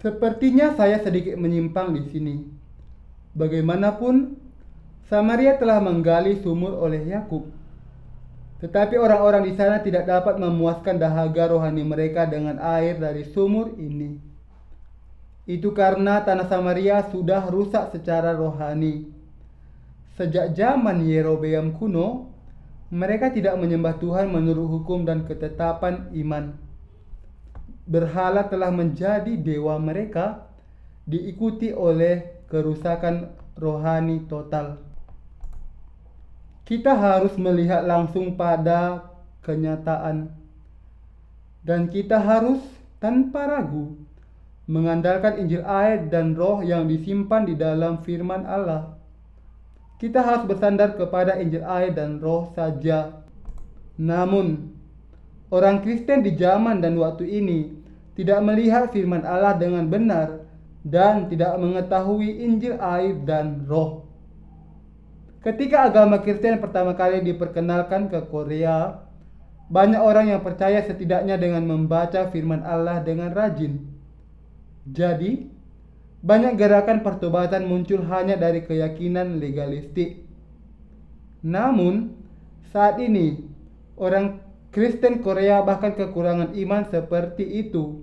Sepertinya saya sedikit menyimpang di sini. Bagaimanapun, Samaria telah menggali sumur oleh Yakub. Tetapi orang-orang di sana tidak dapat memuaskan dahaga rohani mereka dengan air dari sumur ini. Itu karena tanah Samaria sudah rusak secara rohani. Sejak zaman Yerobeam kuno, mereka tidak menyembah Tuhan menurut hukum dan ketetapan iman. Berhala telah menjadi dewa mereka, diikuti oleh kerusakan rohani total. Kita harus melihat langsung pada kenyataan, dan kita harus tanpa ragu mengandalkan Injil air dan roh yang disimpan di dalam firman Allah. Kita harus bersandar kepada Injil air dan roh saja. Namun, orang Kristen di zaman dan waktu ini tidak melihat firman Allah dengan benar dan tidak mengetahui Injil air dan roh. Ketika agama Kristen pertama kali diperkenalkan ke Korea, banyak orang yang percaya setidaknya dengan membaca firman Allah dengan rajin. Jadi, banyak gerakan pertobatan muncul hanya dari keyakinan legalistik. Namun, saat ini, orang Kristen Korea bahkan kekurangan iman seperti itu.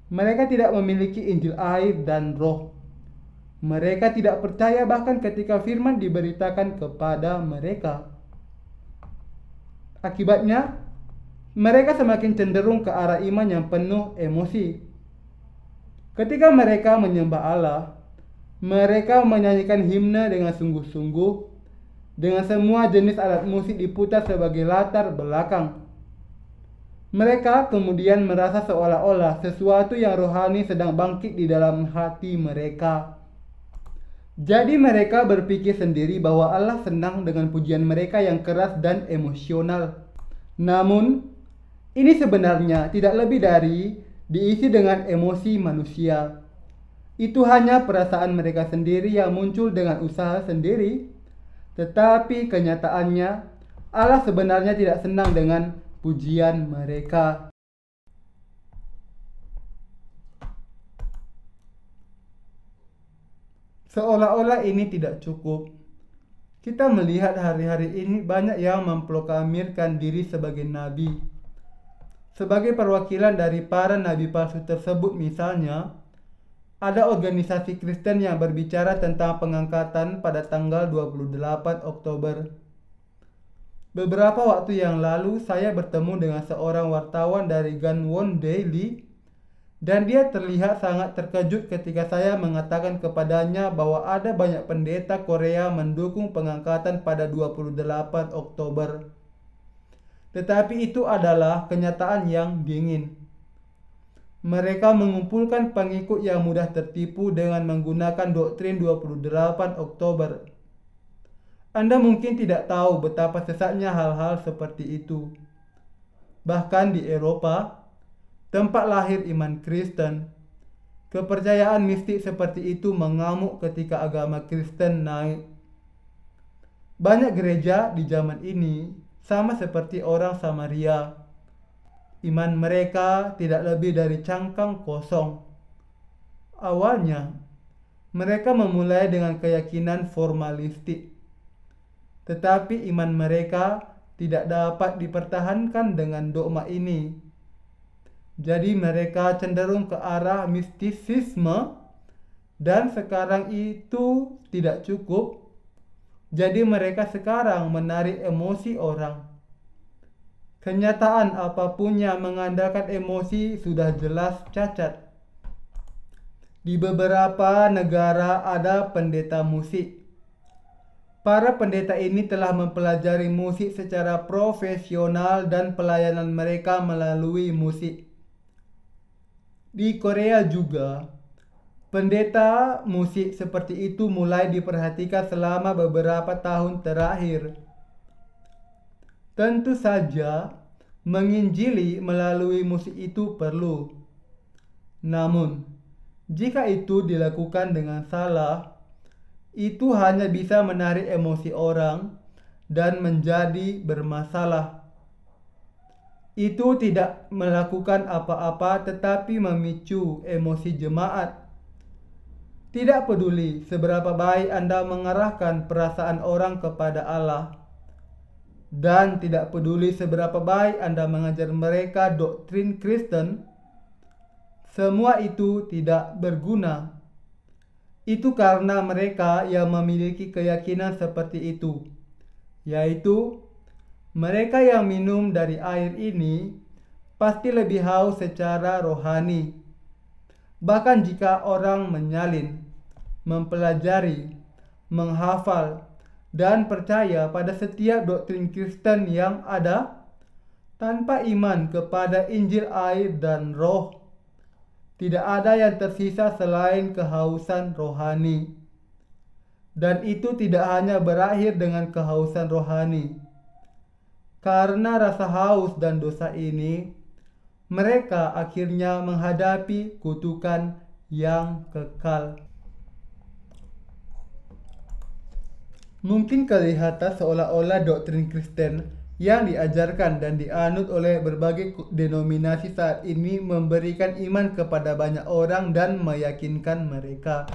Mereka tidak memiliki Injil air dan roh. Mereka tidak percaya bahkan ketika firman diberitakan kepada mereka. Akibatnya, mereka semakin cenderung ke arah iman yang penuh emosi. Ketika mereka menyembah Allah, mereka menyanyikan himne dengan sungguh-sungguh, dengan semua jenis alat musik diputar sebagai latar belakang. Mereka kemudian merasa seolah-olah sesuatu yang rohani sedang bangkit di dalam hati mereka. Jadi mereka berpikir sendiri bahwa Allah senang dengan pujian mereka yang keras dan emosional. Namun, ini sebenarnya tidak lebih dari diisi dengan emosi manusia. Itu hanya perasaan mereka sendiri yang muncul dengan usaha sendiri. Tetapi kenyataannya, Allah sebenarnya tidak senang dengan pujian mereka. Seolah-olah ini tidak cukup. Kita melihat hari-hari ini banyak yang memproklamirkan diri sebagai nabi. Sebagai perwakilan dari para nabi palsu tersebut misalnya, ada organisasi Kristen yang berbicara tentang pengangkatan pada tanggal 28 Oktober. Beberapa waktu yang lalu saya bertemu dengan seorang wartawan dari Gangwon Daily dan dia terlihat sangat terkejut ketika saya mengatakan kepadanya bahwa ada banyak pendeta Korea mendukung pengangkatan pada 28 Oktober. Tetapi itu adalah kenyataan yang dingin. Mereka mengumpulkan pengikut yang mudah tertipu dengan menggunakan doktrin 28 Oktober. Anda mungkin tidak tahu betapa sesatnya hal-hal seperti itu. Bahkan di Eropa, tempat lahir iman Kristen, kepercayaan mistik seperti itu mengamuk ketika agama Kristen naik. Banyak gereja di zaman ini sama seperti orang Samaria. Iman mereka tidak lebih dari cangkang kosong. Awalnya, mereka memulai dengan keyakinan formalistik. Tetapi iman mereka tidak dapat dipertahankan dengan dogma ini. Jadi mereka cenderung ke arah mistisisme dan sekarang itu tidak cukup. Jadi mereka sekarang menarik emosi orang. Kenyataan apapun yang mengandalkan emosi sudah jelas cacat. Di beberapa negara ada pendeta musik. Para pendeta ini telah mempelajari musik secara profesional dan pelayanan mereka melalui musik. Di Korea juga, pendeta musik seperti itu mulai diperhatikan selama beberapa tahun terakhir. Tentu saja, menginjili melalui musik itu perlu. Namun, jika itu dilakukan dengan salah, itu hanya bisa menarik emosi orang dan menjadi bermasalah. Itu tidak melakukan apa-apa tetapi memicu emosi jemaat. Tidak peduli seberapa baik Anda mengarahkan perasaan orang kepada Allah. Dan tidak peduli seberapa baik Anda mengajar mereka doktrin Kristen, semua itu tidak berguna. Itu karena mereka yang memiliki keyakinan seperti itu, yaitu mereka yang minum dari air ini pasti lebih haus secara rohani. Bahkan jika orang menyalin, mempelajari, menghafal, dan percaya pada setiap doktrin Kristen yang ada, tanpa iman kepada Injil air dan roh, tidak ada yang tersisa selain kehausan rohani. Dan itu tidak hanya berakhir dengan kehausan rohani. Karena rasa haus dan dosa ini, mereka akhirnya menghadapi kutukan yang kekal. Mungkin kelihatan seolah-olah doktrin Kristen yang diajarkan dan dianut oleh berbagai denominasi saat ini memberikan iman kepada banyak orang dan meyakinkan mereka.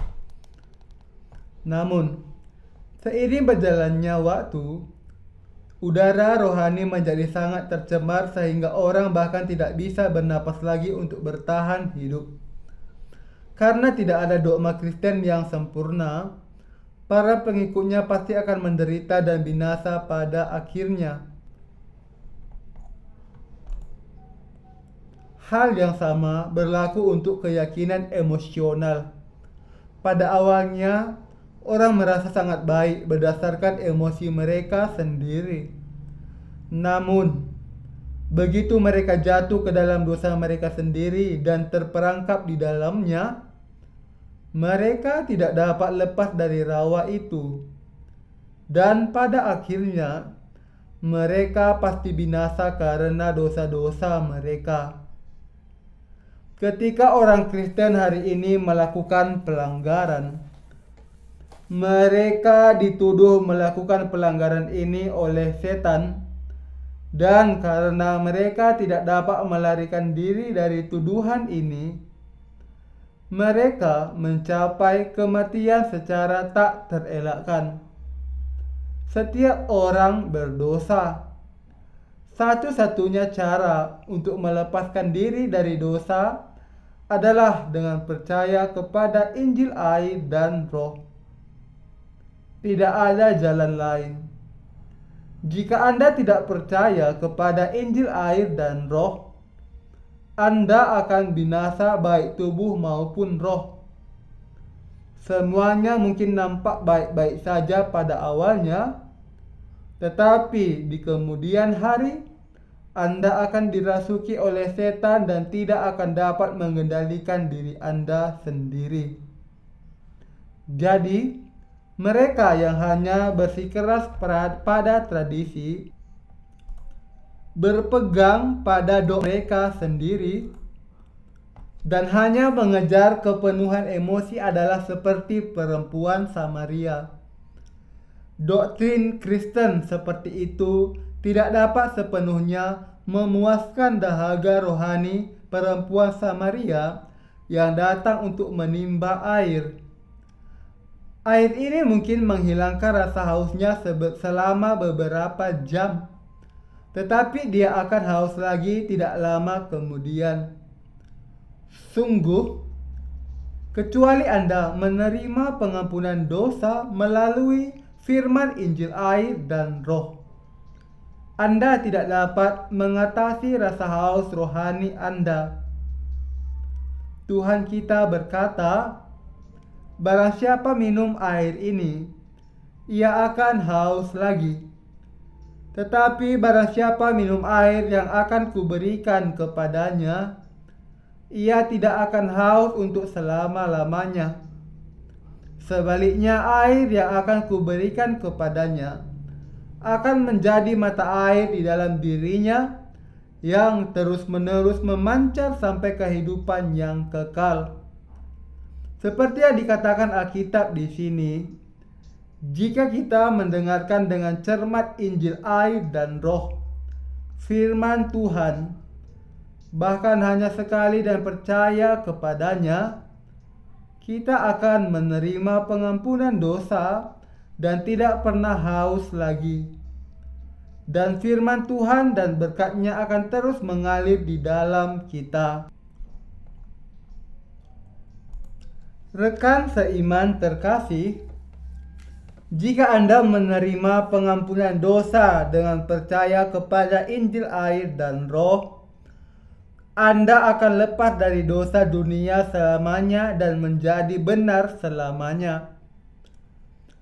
Namun, seiring berjalannya waktu, udara rohani menjadi sangat tercemar sehingga orang bahkan tidak bisa bernapas lagi untuk bertahan hidup. Karena tidak ada dogma Kristen yang sempurna, para pengikutnya pasti akan menderita dan binasa pada akhirnya. Hal yang sama berlaku untuk keyakinan emosional. Pada awalnya, orang merasa sangat baik berdasarkan emosi mereka sendiri. Namun, begitu mereka jatuh ke dalam dosa mereka sendiri dan terperangkap di dalamnya, mereka tidak dapat lepas dari rawa itu. Dan pada akhirnya, mereka pasti binasa karena dosa-dosa mereka. Ketika orang Kristen hari ini melakukan pelanggaran, mereka dituduh melakukan pelanggaran ini oleh setan, dan karena mereka tidak dapat melarikan diri dari tuduhan ini, mereka mencapai kematian secara tak terelakkan. Setiap orang berdosa. Satu-satunya cara untuk melepaskan diri dari dosa adalah dengan percaya kepada Injil air dan Roh. Tidak ada jalan lain. Jika Anda tidak percaya kepada Injil air dan Roh, Anda akan binasa baik tubuh maupun roh. Semuanya mungkin nampak baik-baik saja pada awalnya, tetapi di kemudian hari Anda akan dirasuki oleh setan dan tidak akan dapat mengendalikan diri Anda sendiri. Jadi, mereka yang hanya bersikeras pada tradisi, berpegang pada doa mereka sendiri, dan hanya mengejar kepenuhan emosi adalah seperti perempuan Samaria. Doktrin Kristen seperti itu tidak dapat sepenuhnya memuaskan dahaga rohani perempuan Samaria yang datang untuk menimba air. Air ini mungkin menghilangkan rasa hausnya selama beberapa jam, tetapi dia akan haus lagi tidak lama kemudian. Sungguh, kecuali Anda menerima pengampunan dosa melalui firman Injil air dan Roh, Anda tidak dapat mengatasi rasa haus rohani Anda. Tuhan kita berkata, "Barang siapa minum air ini, ia akan haus lagi. Tetapi barang siapa minum air yang akan kuberikan kepadanya, ia tidak akan haus untuk selama-lamanya. Sebaliknya, air yang akan kuberikan kepadanya akan menjadi mata air di dalam dirinya yang terus-menerus memancar sampai kehidupan yang kekal." Seperti yang dikatakan Alkitab di sini, jika kita mendengarkan dengan cermat Injil air dan Roh, firman Tuhan, bahkan hanya sekali dan percaya kepadanya, kita akan menerima pengampunan dosa dan tidak pernah haus lagi. Dan firman Tuhan dan berkat-Nya akan terus mengalir di dalam kita. Rekan seiman terkasih, jika Anda menerima pengampunan dosa dengan percaya kepada Injil air dan Roh, Anda akan lepas dari dosa dunia selamanya dan menjadi benar selamanya.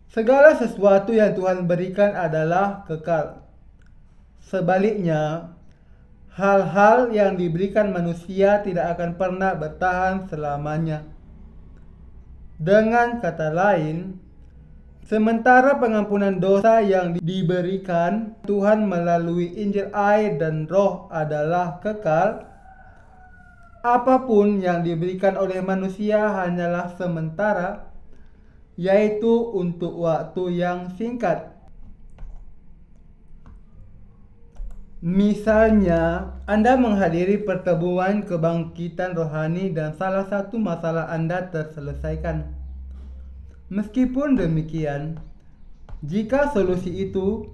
Segala sesuatu yang Tuhan berikan adalah kekal. Sebaliknya, hal-hal yang diberikan manusia tidak akan pernah bertahan selamanya. Dengan kata lain, sementara pengampunan dosa yang diberikan Tuhan melalui Injil air dan Roh adalah kekal, apapun yang diberikan oleh manusia hanyalah sementara, yaitu untuk waktu yang singkat. Misalnya, Anda menghadiri pertemuan kebangkitan rohani dan salah satu masalah Anda terselesaikan. Meskipun demikian, jika solusi itu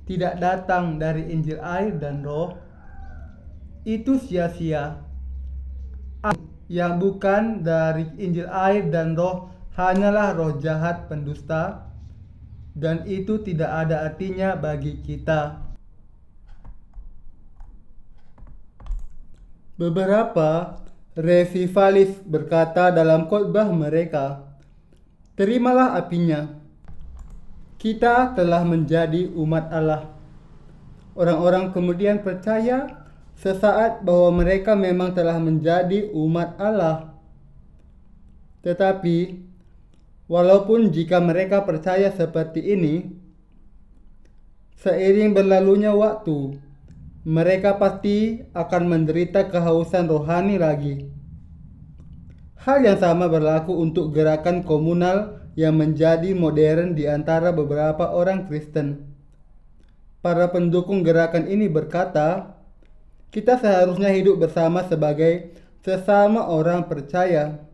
tidak datang dari Injil air dan Roh, itu sia-sia. Yang bukan dari Injil air dan Roh hanyalah roh jahat pendusta, dan itu tidak ada artinya bagi kita. Beberapa revivalis berkata dalam khotbah mereka terimalah apinya. Kita telah menjadi umat Allah. Orang-orang kemudian percaya sesaat bahwa mereka memang telah menjadi umat Allah. Tetapi, walaupun jika mereka percaya seperti ini, seiring berlalunya waktu, mereka pasti akan menderita kehausan rohani lagi. Hal yang sama berlaku untuk gerakan komunal yang menjadi modern di antara beberapa orang Kristen. Para pendukung gerakan ini berkata, kita seharusnya hidup bersama sebagai sesama orang percaya.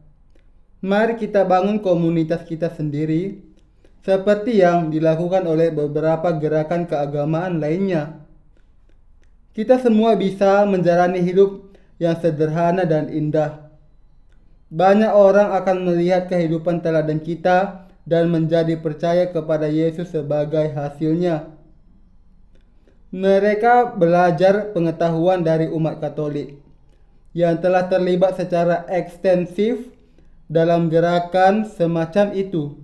Mari kita bangun komunitas kita sendiri, seperti yang dilakukan oleh beberapa gerakan keagamaan lainnya. Kita semua bisa menjalani hidup yang sederhana dan indah. Banyak orang akan melihat kehidupan teladan kita dan menjadi percaya kepada Yesus sebagai hasilnya. Mereka belajar pengetahuan dari umat Katolik yang telah terlibat secara ekstensif dalam gerakan semacam itu.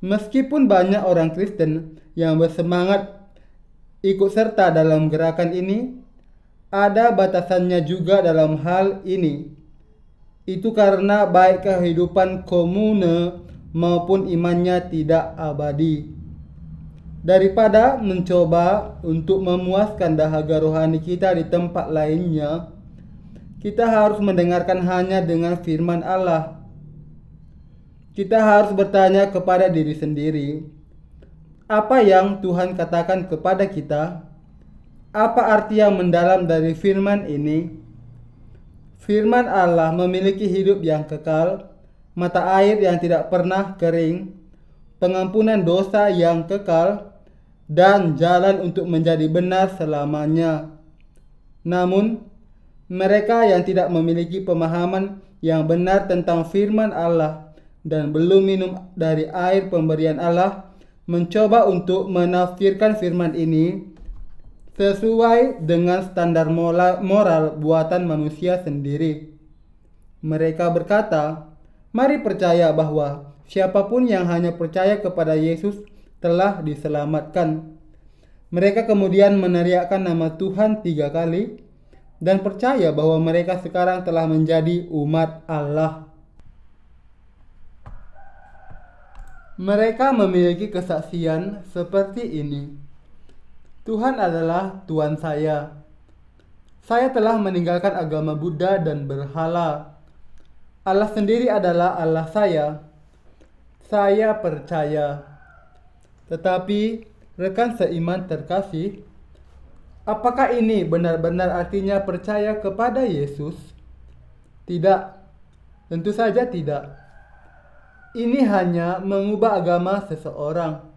Meskipun banyak orang Kristen yang bersemangat ikut serta dalam gerakan ini, ada batasannya juga dalam hal ini. Itu karena baik kehidupan komune maupun imannya tidak abadi. Daripada mencoba untuk memuaskan dahaga rohani kita di tempat lainnya, kita harus mendengarkan hanya dengan firman Allah. Kita harus bertanya kepada diri sendiri, apa yang Tuhan katakan kepada kita? Apa arti yang mendalam dari firman ini? Firman Allah memiliki hidup yang kekal, mata air yang tidak pernah kering, pengampunan dosa yang kekal, dan jalan untuk menjadi benar selamanya. Namun, mereka yang tidak memiliki pemahaman yang benar tentang firman Allah dan belum minum dari air pemberian Allah, mencoba untuk menafsirkan firman ini sesuai dengan standar moral buatan manusia sendiri. Mereka berkata, mari percaya bahwa siapapun yang hanya percaya kepada Yesus telah diselamatkan. Mereka kemudian meneriakkan nama Tuhan 3 kali dan percaya bahwa mereka sekarang telah menjadi umat Allah. Mereka memiliki kesaksian seperti ini. Tuhan adalah Tuhan saya. Saya telah meninggalkan agama Buddha dan berhala. Allah sendiri adalah Allah saya. Saya percaya. Tetapi, rekan seiman terkasih, apakah ini benar-benar artinya percaya kepada Yesus? Tidak. Tentu saja tidak. Ini hanya mengubah agama seseorang.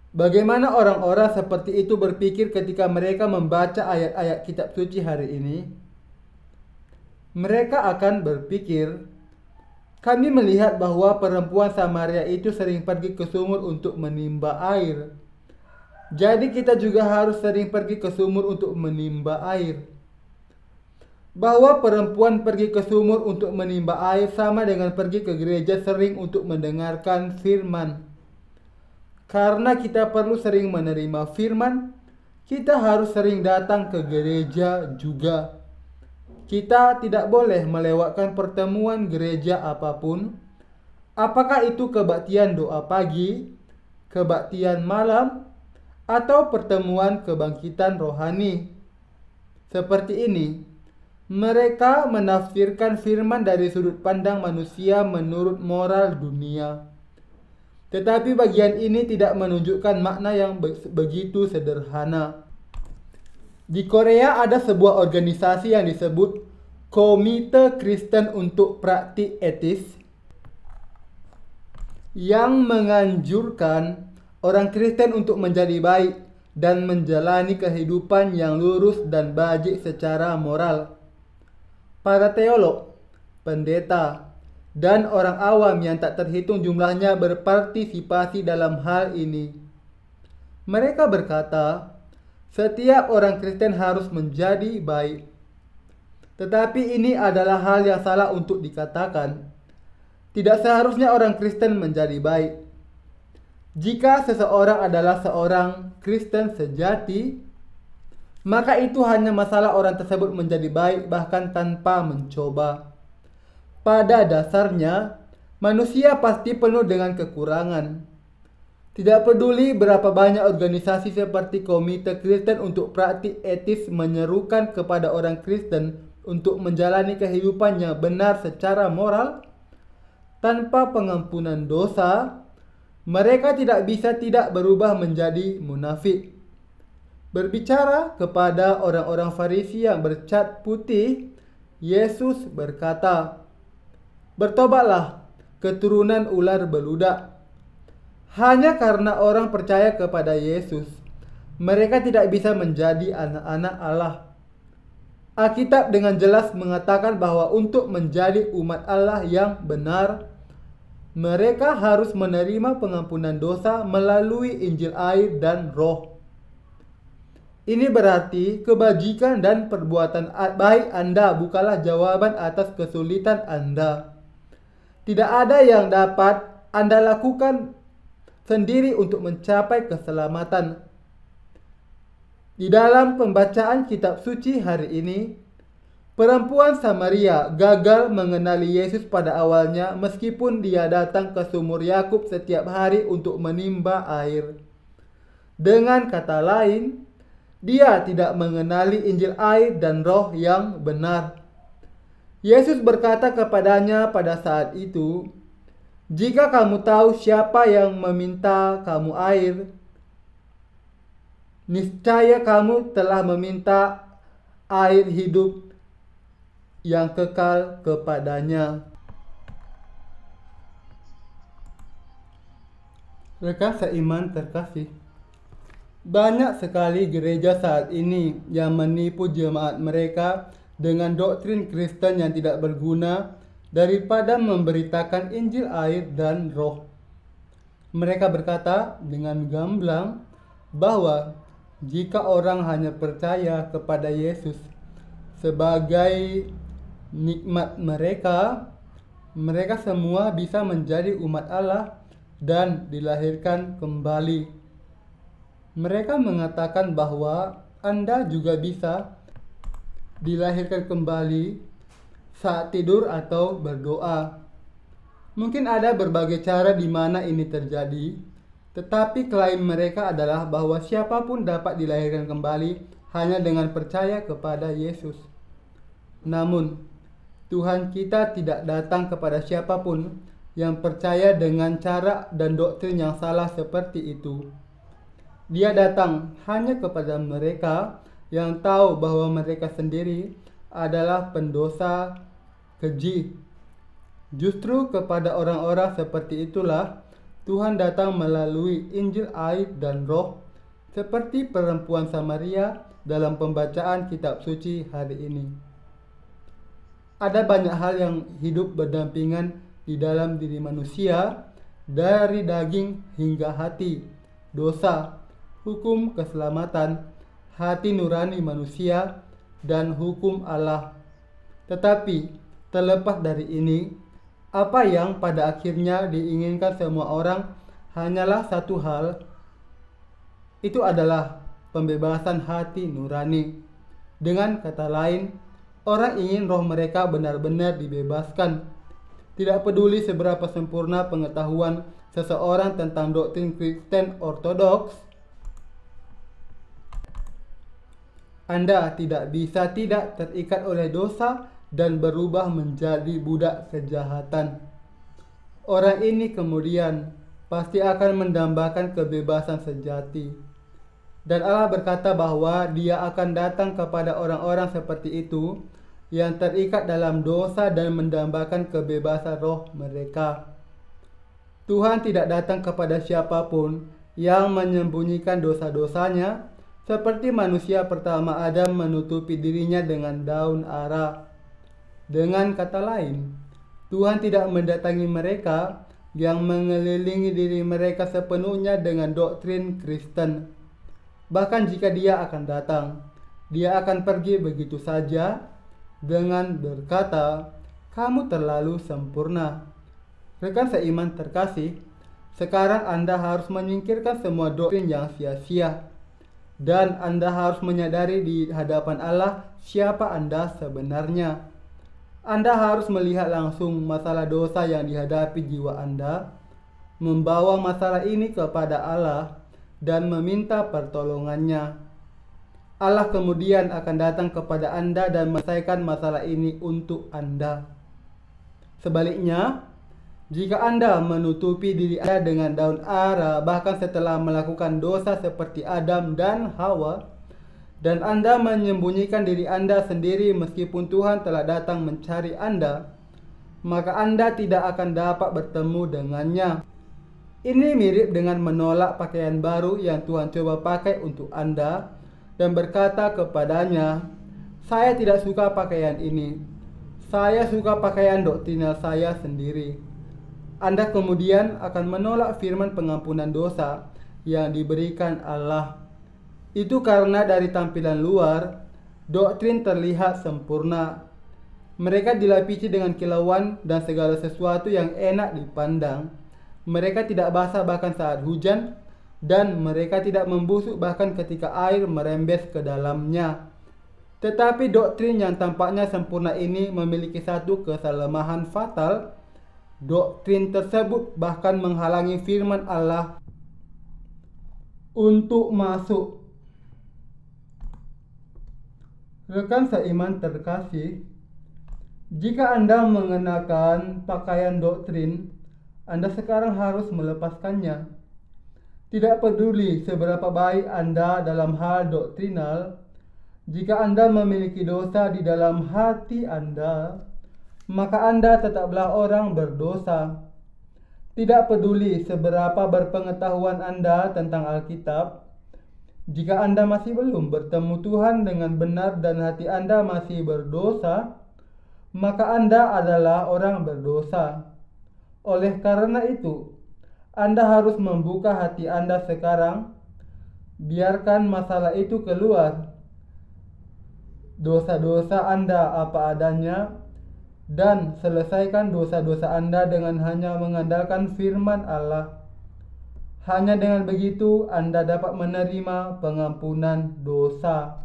Bagaimana orang-orang seperti itu berpikir ketika mereka membaca ayat-ayat kitab suci hari ini? Mereka akan berpikir, kami melihat bahwa perempuan Samaria itu sering pergi ke sumur untuk menimba air. Jadi kita juga harus sering pergi ke sumur untuk menimba air. Bahwa perempuan pergi ke sumur untuk menimba air sama dengan pergi ke gereja sering untuk mendengarkan firman. Karena kita perlu sering menerima firman, kita harus sering datang ke gereja juga. Kita tidak boleh melewatkan pertemuan gereja apapun, apakah itu kebaktian doa pagi, kebaktian malam, atau pertemuan kebangkitan rohani. Seperti ini, mereka menafsirkan firman dari sudut pandang manusia menurut moral dunia. Tetapi bagian ini tidak menunjukkan makna yang begitu sederhana. Di Korea ada sebuah organisasi yang disebut Komite Kristen untuk Praktik Etis yang menganjurkan orang Kristen untuk menjadi baik dan menjalani kehidupan yang lurus dan bajik secara moral. Para teolog, pendeta, dan orang awam yang tak terhitung jumlahnya berpartisipasi dalam hal ini. Mereka berkata, setiap orang Kristen harus menjadi baik. Tetapi ini adalah hal yang salah untuk dikatakan. Tidak seharusnya orang Kristen menjadi baik. Jika seseorang adalah seorang Kristen sejati, maka itu hanya masalah orang tersebut menjadi baik bahkan tanpa mencoba. Pada dasarnya, manusia pasti penuh dengan kekurangan. Tidak peduli berapa banyak organisasi seperti Komite Kristen untuk Praktik Etis menyerukan kepada orang Kristen untuk menjalani kehidupan yang benar secara moral, tanpa pengampunan dosa, mereka tidak bisa tidak berubah menjadi munafik. Berbicara kepada orang-orang Farisi yang bercat putih, Yesus berkata, "Bertobatlah, keturunan ular beludak." Hanya karena orang percaya kepada Yesus, mereka tidak bisa menjadi anak-anak Allah. Alkitab dengan jelas mengatakan bahwa untuk menjadi umat Allah yang benar, mereka harus menerima pengampunan dosa melalui Injil air dan Roh. Ini berarti kebajikan dan perbuatan baik Anda bukanlah jawaban atas kesulitan Anda. Tidak ada yang dapat Anda lakukan sendiri untuk mencapai keselamatan. Di dalam pembacaan kitab suci hari ini, perempuan Samaria gagal mengenali Yesus pada awalnya meskipun dia datang ke sumur Yakub setiap hari untuk menimba air. Dengan kata lain, dia tidak mengenali Injil air dan Roh yang benar. Yesus berkata kepadanya pada saat itu, "Jika kamu tahu siapa yang meminta kamu air, niscaya kamu telah meminta air hidup yang kekal kepadanya." Rekan seiman terkasih, banyak sekali gereja saat ini yang menipu jemaat mereka dengan doktrin Kristen yang tidak berguna daripada memberitakan Injil air dan Roh. Mereka berkata dengan gamblang bahwa jika orang hanya percaya kepada Yesus sebagai nikmat mereka, mereka semua bisa menjadi umat Allah dan dilahirkan kembali. Mereka mengatakan bahwa Anda juga bisa dilahirkan kembali saat tidur atau berdoa. Mungkin ada berbagai cara di mana ini terjadi, tetapi klaim mereka adalah bahwa siapapun dapat dilahirkan kembali hanya dengan percaya kepada Yesus. Namun, Tuhan kita tidak datang kepada siapapun yang percaya dengan cara dan doktrin yang salah seperti itu. Dia datang hanya kepada mereka yang tahu bahwa mereka sendiri adalah pendosa keji. Justru kepada orang-orang seperti itulah Tuhan datang melalui Injil air dan Roh, seperti perempuan Samaria dalam pembacaan kitab suci hari ini. Ada banyak hal yang hidup berdampingan di dalam diri manusia, dari daging hingga hati, dosa, hukum keselamatan, hati nurani manusia, dan hukum Allah. Tetapi terlepas dari ini, apa yang pada akhirnya diinginkan semua orang hanyalah satu hal, itu adalah pembebasan hati nurani. Dengan kata lain, orang ingin roh mereka benar-benar dibebaskan. Tidak peduli seberapa sempurna pengetahuan seseorang tentang doktrin Kristen ortodoks, Anda tidak bisa tidak terikat oleh dosa dan berubah menjadi budak kejahatan. Orang ini kemudian pasti akan mendambakan kebebasan sejati. Dan Allah berkata bahwa Dia akan datang kepada orang-orang seperti itu yang terikat dalam dosa dan mendambakan kebebasan roh mereka. Tuhan tidak datang kepada siapapun yang menyembunyikan dosa-dosanya, seperti manusia pertama Adam menutupi dirinya dengan daun ara. Dengan kata lain, Tuhan tidak mendatangi mereka yang mengelilingi diri mereka sepenuhnya dengan doktrin Kristen. Bahkan jika Dia akan datang, Dia akan pergi begitu saja dengan berkata, "Kamu terlalu sempurna." Rekan seiman terkasih, sekarang Anda harus menyingkirkan semua doktrin yang sia-sia. Dan Anda harus menyadari di hadapan Allah siapa Anda sebenarnya. Anda harus melihat langsung masalah dosa yang dihadapi jiwa Anda, membawa masalah ini kepada Allah, dan meminta pertolongannya. Allah kemudian akan datang kepada Anda dan menyelesaikan masalah ini untuk Anda. Sebaliknya, jika Anda menutupi diri Anda dengan daun ara bahkan setelah melakukan dosa seperti Adam dan Hawa, dan Anda menyembunyikan diri Anda sendiri meskipun Tuhan telah datang mencari Anda, maka Anda tidak akan dapat bertemu dengannya. Ini mirip dengan menolak pakaian baru yang Tuhan coba pakai untuk Anda dan berkata kepadanya, "Saya tidak suka pakaian ini. Saya suka pakaian doktrinal saya sendiri." Anda kemudian akan menolak firman pengampunan dosa yang diberikan Allah. Itu karena dari tampilan luar, doktrin terlihat sempurna. Mereka dilapisi dengan kilauan dan segala sesuatu yang enak dipandang. Mereka tidak basah bahkan saat hujan, dan mereka tidak membusuk bahkan ketika air merembes ke dalamnya. Tetapi doktrin yang tampaknya sempurna ini memiliki satu kelemahan fatal. Doktrin tersebut bahkan menghalangi firman Allah untuk masuk. Rekan seiman terkasih, jika Anda mengenakan pakaian doktrin, Anda sekarang harus melepaskannya. Tidak peduli seberapa baik Anda dalam hal doktrinal, jika Anda memiliki dosa di dalam hati Anda, maka Anda tetaplah orang berdosa. Tidak peduli seberapa berpengetahuan Anda tentang Alkitab, jika Anda masih belum bertemu Tuhan dengan benar dan hati Anda masih berdosa, maka Anda adalah orang berdosa. Oleh karena itu, Anda harus membuka hati Anda sekarang. Biarkan masalah itu keluar. Dosa-dosa Anda apa adanya, dan selesaikan dosa-dosa Anda dengan hanya mengandalkan firman Allah. Hanya dengan begitu Anda dapat menerima pengampunan dosa.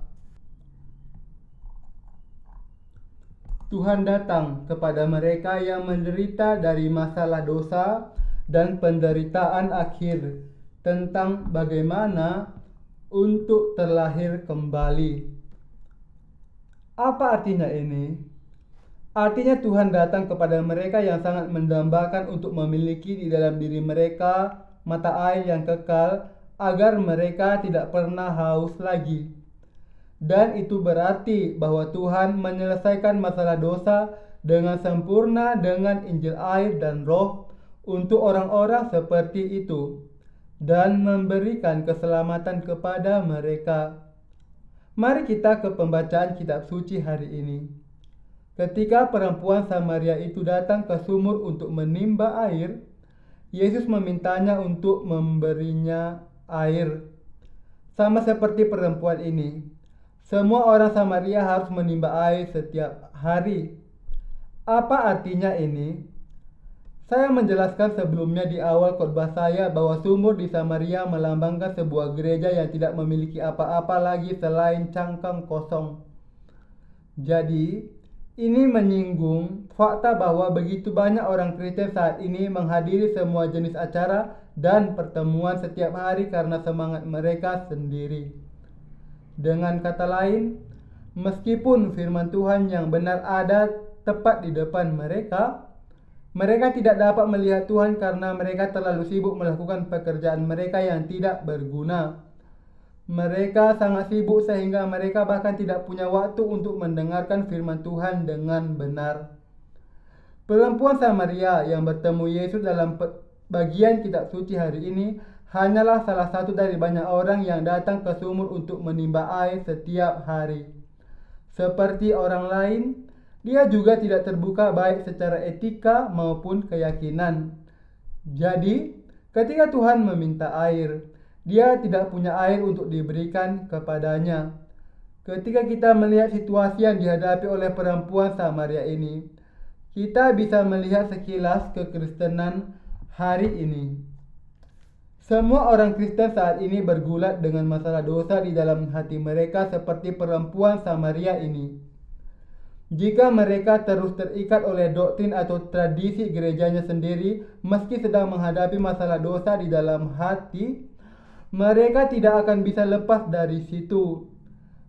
Tuhan datang kepada mereka yang menderita dari masalah dosa dan penderitaan akhir, tentang bagaimana untuk terlahir kembali. Apa artinya ini? Artinya Tuhan datang kepada mereka yang sangat mendambakan untuk memiliki di dalam diri mereka mata air yang kekal agar mereka tidak pernah haus lagi. Dan itu berarti bahwa Tuhan menyelesaikan masalah dosa dengan sempurna dengan Injil air dan Roh untuk orang-orang seperti itu dan memberikan keselamatan kepada mereka. Mari kita ke pembacaan kitab suci hari ini. Ketika perempuan Samaria itu datang ke sumur untuk menimba air, Yesus memintanya untuk memberinya air. Sama seperti perempuan ini, semua orang Samaria harus menimba air setiap hari. Apa artinya ini? Saya menjelaskan sebelumnya di awal khotbah saya bahwa sumur di Samaria melambangkan sebuah gereja yang tidak memiliki apa-apa lagi selain cangkang kosong. Jadi, ini menyinggung fakta bahwa begitu banyak orang Kristen saat ini menghadiri semua jenis acara dan pertemuan setiap hari karena semangat mereka sendiri. Dengan kata lain, meskipun firman Tuhan yang benar ada tepat di depan mereka, mereka tidak dapat melihat Tuhan karena mereka terlalu sibuk melakukan pekerjaan mereka yang tidak berguna. Mereka sangat sibuk sehingga mereka bahkan tidak punya waktu untuk mendengarkan firman Tuhan dengan benar. Perempuan Samaria yang bertemu Yesus dalam bagian kitab suci hari ini hanyalah salah satu dari banyak orang yang datang ke sumur untuk menimba air setiap hari. Seperti orang lain, dia juga tidak terbuka baik secara etika maupun keyakinan. Jadi, ketika Tuhan meminta air, dia tidak punya air untuk diberikan kepadanya. Ketika kita melihat situasi yang dihadapi oleh perempuan Samaria ini, kita bisa melihat sekilas kekristenan hari ini. Semua orang Kristen saat ini bergulat dengan masalah dosa di dalam hati mereka seperti perempuan Samaria ini. Jika mereka terus terikat oleh doktrin atau tradisi gerejanya sendiri, meski sedang menghadapi masalah dosa di dalam hati, mereka tidak akan bisa lepas dari situ.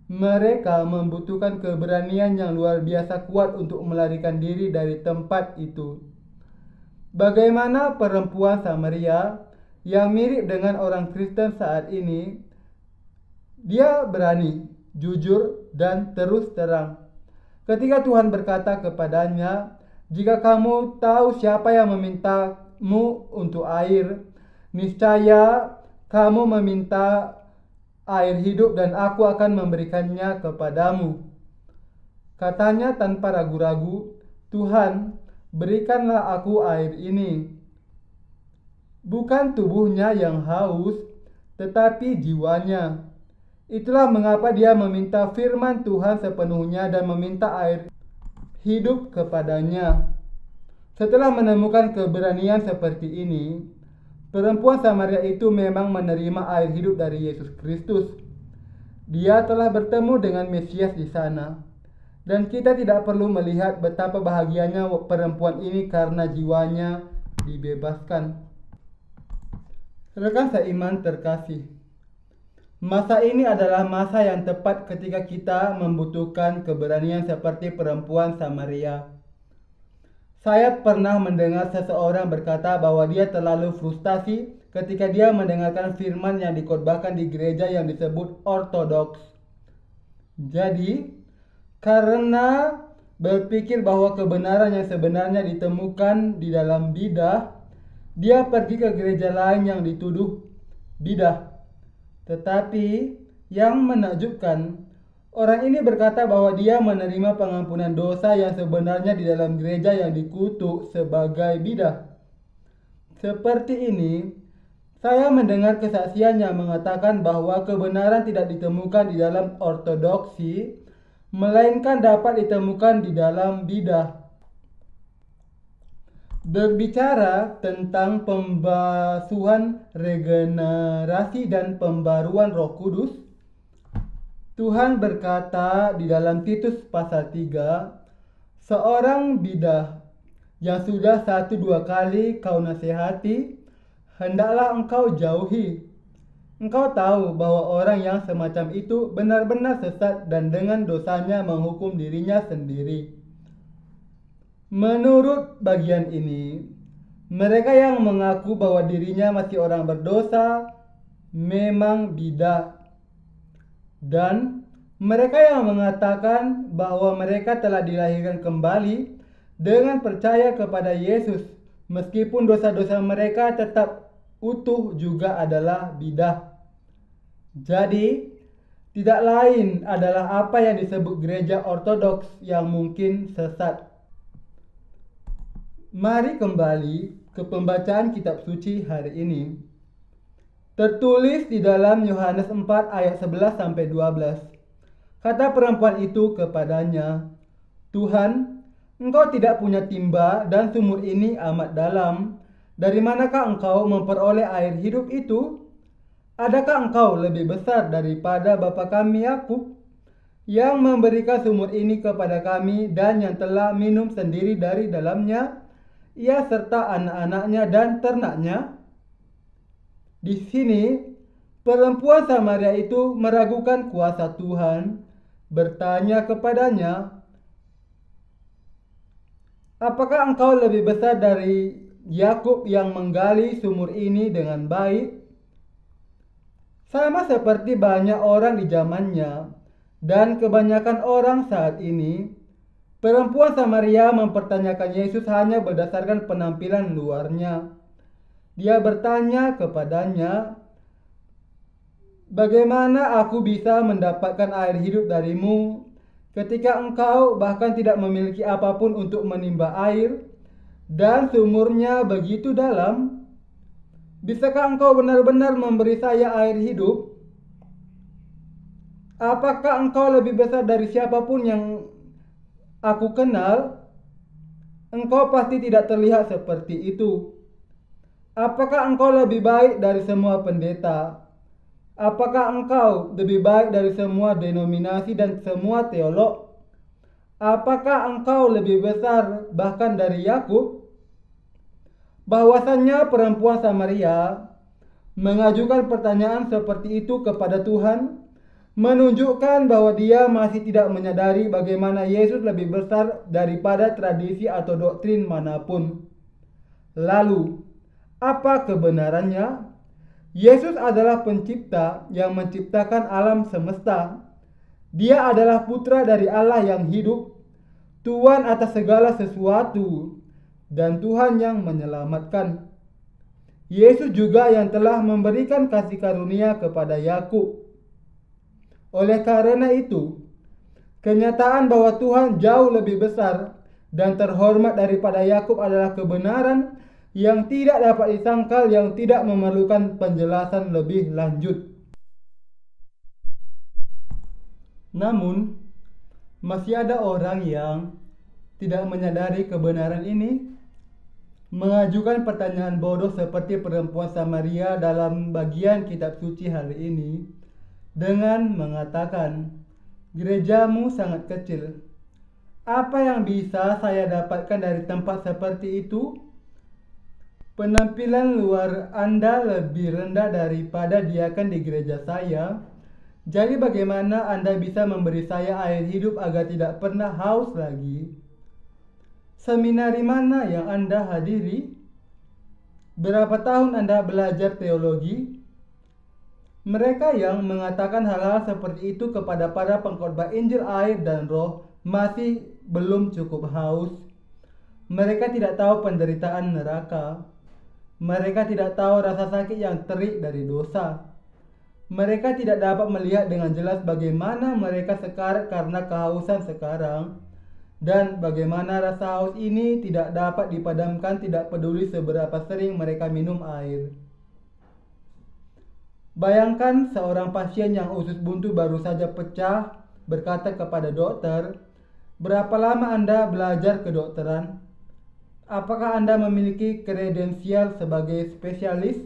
Mereka membutuhkan keberanian yang luar biasa kuat untuk melarikan diri dari tempat itu. Bagaimana perempuan Samaria yang mirip dengan orang Kristen saat ini, dia berani, jujur, dan terus terang. Ketika Tuhan berkata kepadanya, "Jika kamu tahu siapa yang memintamu untuk air, niscaya kamu meminta air hidup dan aku akan memberikannya kepadamu." Katanya tanpa ragu-ragu, "Tuhan, berikanlah aku air ini." Bukan tubuhnya yang haus, tetapi jiwanya. Itulah mengapa dia meminta firman Tuhan sepenuhnya dan meminta air hidup kepadanya. Setelah menemukan keberanian seperti ini, perempuan Samaria itu memang menerima air hidup dari Yesus Kristus. Dia telah bertemu dengan Mesias di sana. Dan kita tidak perlu melihat betapa bahagianya perempuan ini karena jiwanya dibebaskan. Rekan seiman terkasih, masa ini adalah masa yang tepat ketika kita membutuhkan keberanian seperti perempuan Samaria. Saya pernah mendengar seseorang berkata bahwa dia terlalu frustasi ketika dia mendengarkan firman yang dikhotbahkan di gereja yang disebut ortodoks. Jadi, karena berpikir bahwa kebenaran yang sebenarnya ditemukan di dalam bidah, dia pergi ke gereja lain yang dituduh bidah. Tetapi yang menakjubkan, orang ini berkata bahwa dia menerima pengampunan dosa yang sebenarnya di dalam gereja yang dikutuk sebagai bidah. Seperti ini, saya mendengar kesaksian yang mengatakan bahwa kebenaran tidak ditemukan di dalam ortodoksi, melainkan dapat ditemukan di dalam bidah. Berbicara tentang pembasuhan regenerasi dan pembaruan Roh Kudus, Tuhan berkata di dalam Titus pasal 3, "Seorang bidah yang sudah 1-2 kali kau nasihati, hendaklah engkau jauhi. Engkau tahu bahwa orang yang semacam itu benar-benar sesat dan dengan dosanya menghukum dirinya sendiri." Menurut bagian ini, mereka yang mengaku bahwa dirinya masih orang berdosa memang bidah. Dan mereka yang mengatakan bahwa mereka telah dilahirkan kembali dengan percaya kepada Yesus, meskipun dosa-dosa mereka tetap utuh, juga adalah bidah. Jadi, tidak lain adalah apa yang disebut gereja ortodoks yang mungkin sesat. Mari kembali ke pembacaan kitab suci hari ini. Tertulis di dalam Yohanes 4 ayat 11-12. Kata perempuan itu kepadanya, "Tuhan, engkau tidak punya timba dan sumur ini amat dalam. Dari manakah engkau memperoleh air hidup itu? Adakah engkau lebih besar daripada bapa kami Yakub, yang memberikan sumur ini kepada kami dan yang telah minum sendiri dari dalamnya, ia serta anak-anaknya dan ternaknya?" Di sini, perempuan Samaria itu meragukan kuasa Tuhan, bertanya kepadanya, "Apakah engkau lebih besar dari Yakub yang menggali sumur ini dengan baik?" Sama seperti banyak orang di zamannya dan kebanyakan orang saat ini, perempuan Samaria mempertanyakan Yesus hanya berdasarkan penampilan luarnya. Dia bertanya kepadanya, "Bagaimana aku bisa mendapatkan air hidup darimu ketika engkau bahkan tidak memiliki apapun untuk menimba air dan sumurnya begitu dalam? Bisakah engkau benar-benar memberi saya air hidup? Apakah engkau lebih besar dari siapapun yang aku kenal?" engkau pasti tidak terlihat seperti itu. Apakah engkau lebih baik dari semua pendeta? Apakah engkau lebih baik dari semua denominasi dan semua teolog? Apakah engkau lebih besar bahkan dari Yakub? Bahwasannya perempuan Samaria mengajukan pertanyaan seperti itu kepada Tuhan menunjukkan bahwa dia masih tidak menyadari bagaimana Yesus lebih besar daripada tradisi atau doktrin manapun. Lalu, apa kebenarannya? Yesus adalah pencipta yang menciptakan alam semesta. Dia adalah putra dari Allah yang hidup, Tuhan atas segala sesuatu, dan Tuhan yang menyelamatkan. Yesus juga yang telah memberikan kasih karunia kepada Yakub. Oleh karena itu, kenyataan bahwa Tuhan jauh lebih besar dan terhormat daripada Yakub adalah kebenaran yang tidak dapat disangkal, yang tidak memerlukan penjelasan lebih lanjut. Namun, masih ada orang yang tidak menyadari kebenaran ini, mengajukan pertanyaan bodoh seperti perempuan Samaria dalam bagian kitab suci hari ini dengan mengatakan, "Gerejamu sangat kecil. Apa yang bisa saya dapatkan dari tempat seperti itu? Penampilan luar Anda lebih rendah daripada diakan di gereja saya. Jadi bagaimana Anda bisa memberi saya air hidup agar tidak pernah haus lagi? Seminari mana yang Anda hadiri? Berapa tahun Anda belajar teologi?" Mereka yang mengatakan hal-hal seperti itu kepada para pengkhotbah Injil air dan roh masih belum cukup haus. Mereka tidak tahu penderitaan neraka. Mereka tidak tahu rasa sakit yang terik dari dosa. Mereka tidak dapat melihat dengan jelas bagaimana mereka sekarat karena kehausan sekarang, dan bagaimana rasa haus ini tidak dapat dipadamkan tidak peduli seberapa sering mereka minum air. Bayangkan seorang pasien yang usus buntu baru saja pecah berkata kepada dokter, "Berapa lama Anda belajar kedokteran? Apakah Anda memiliki kredensial sebagai spesialis?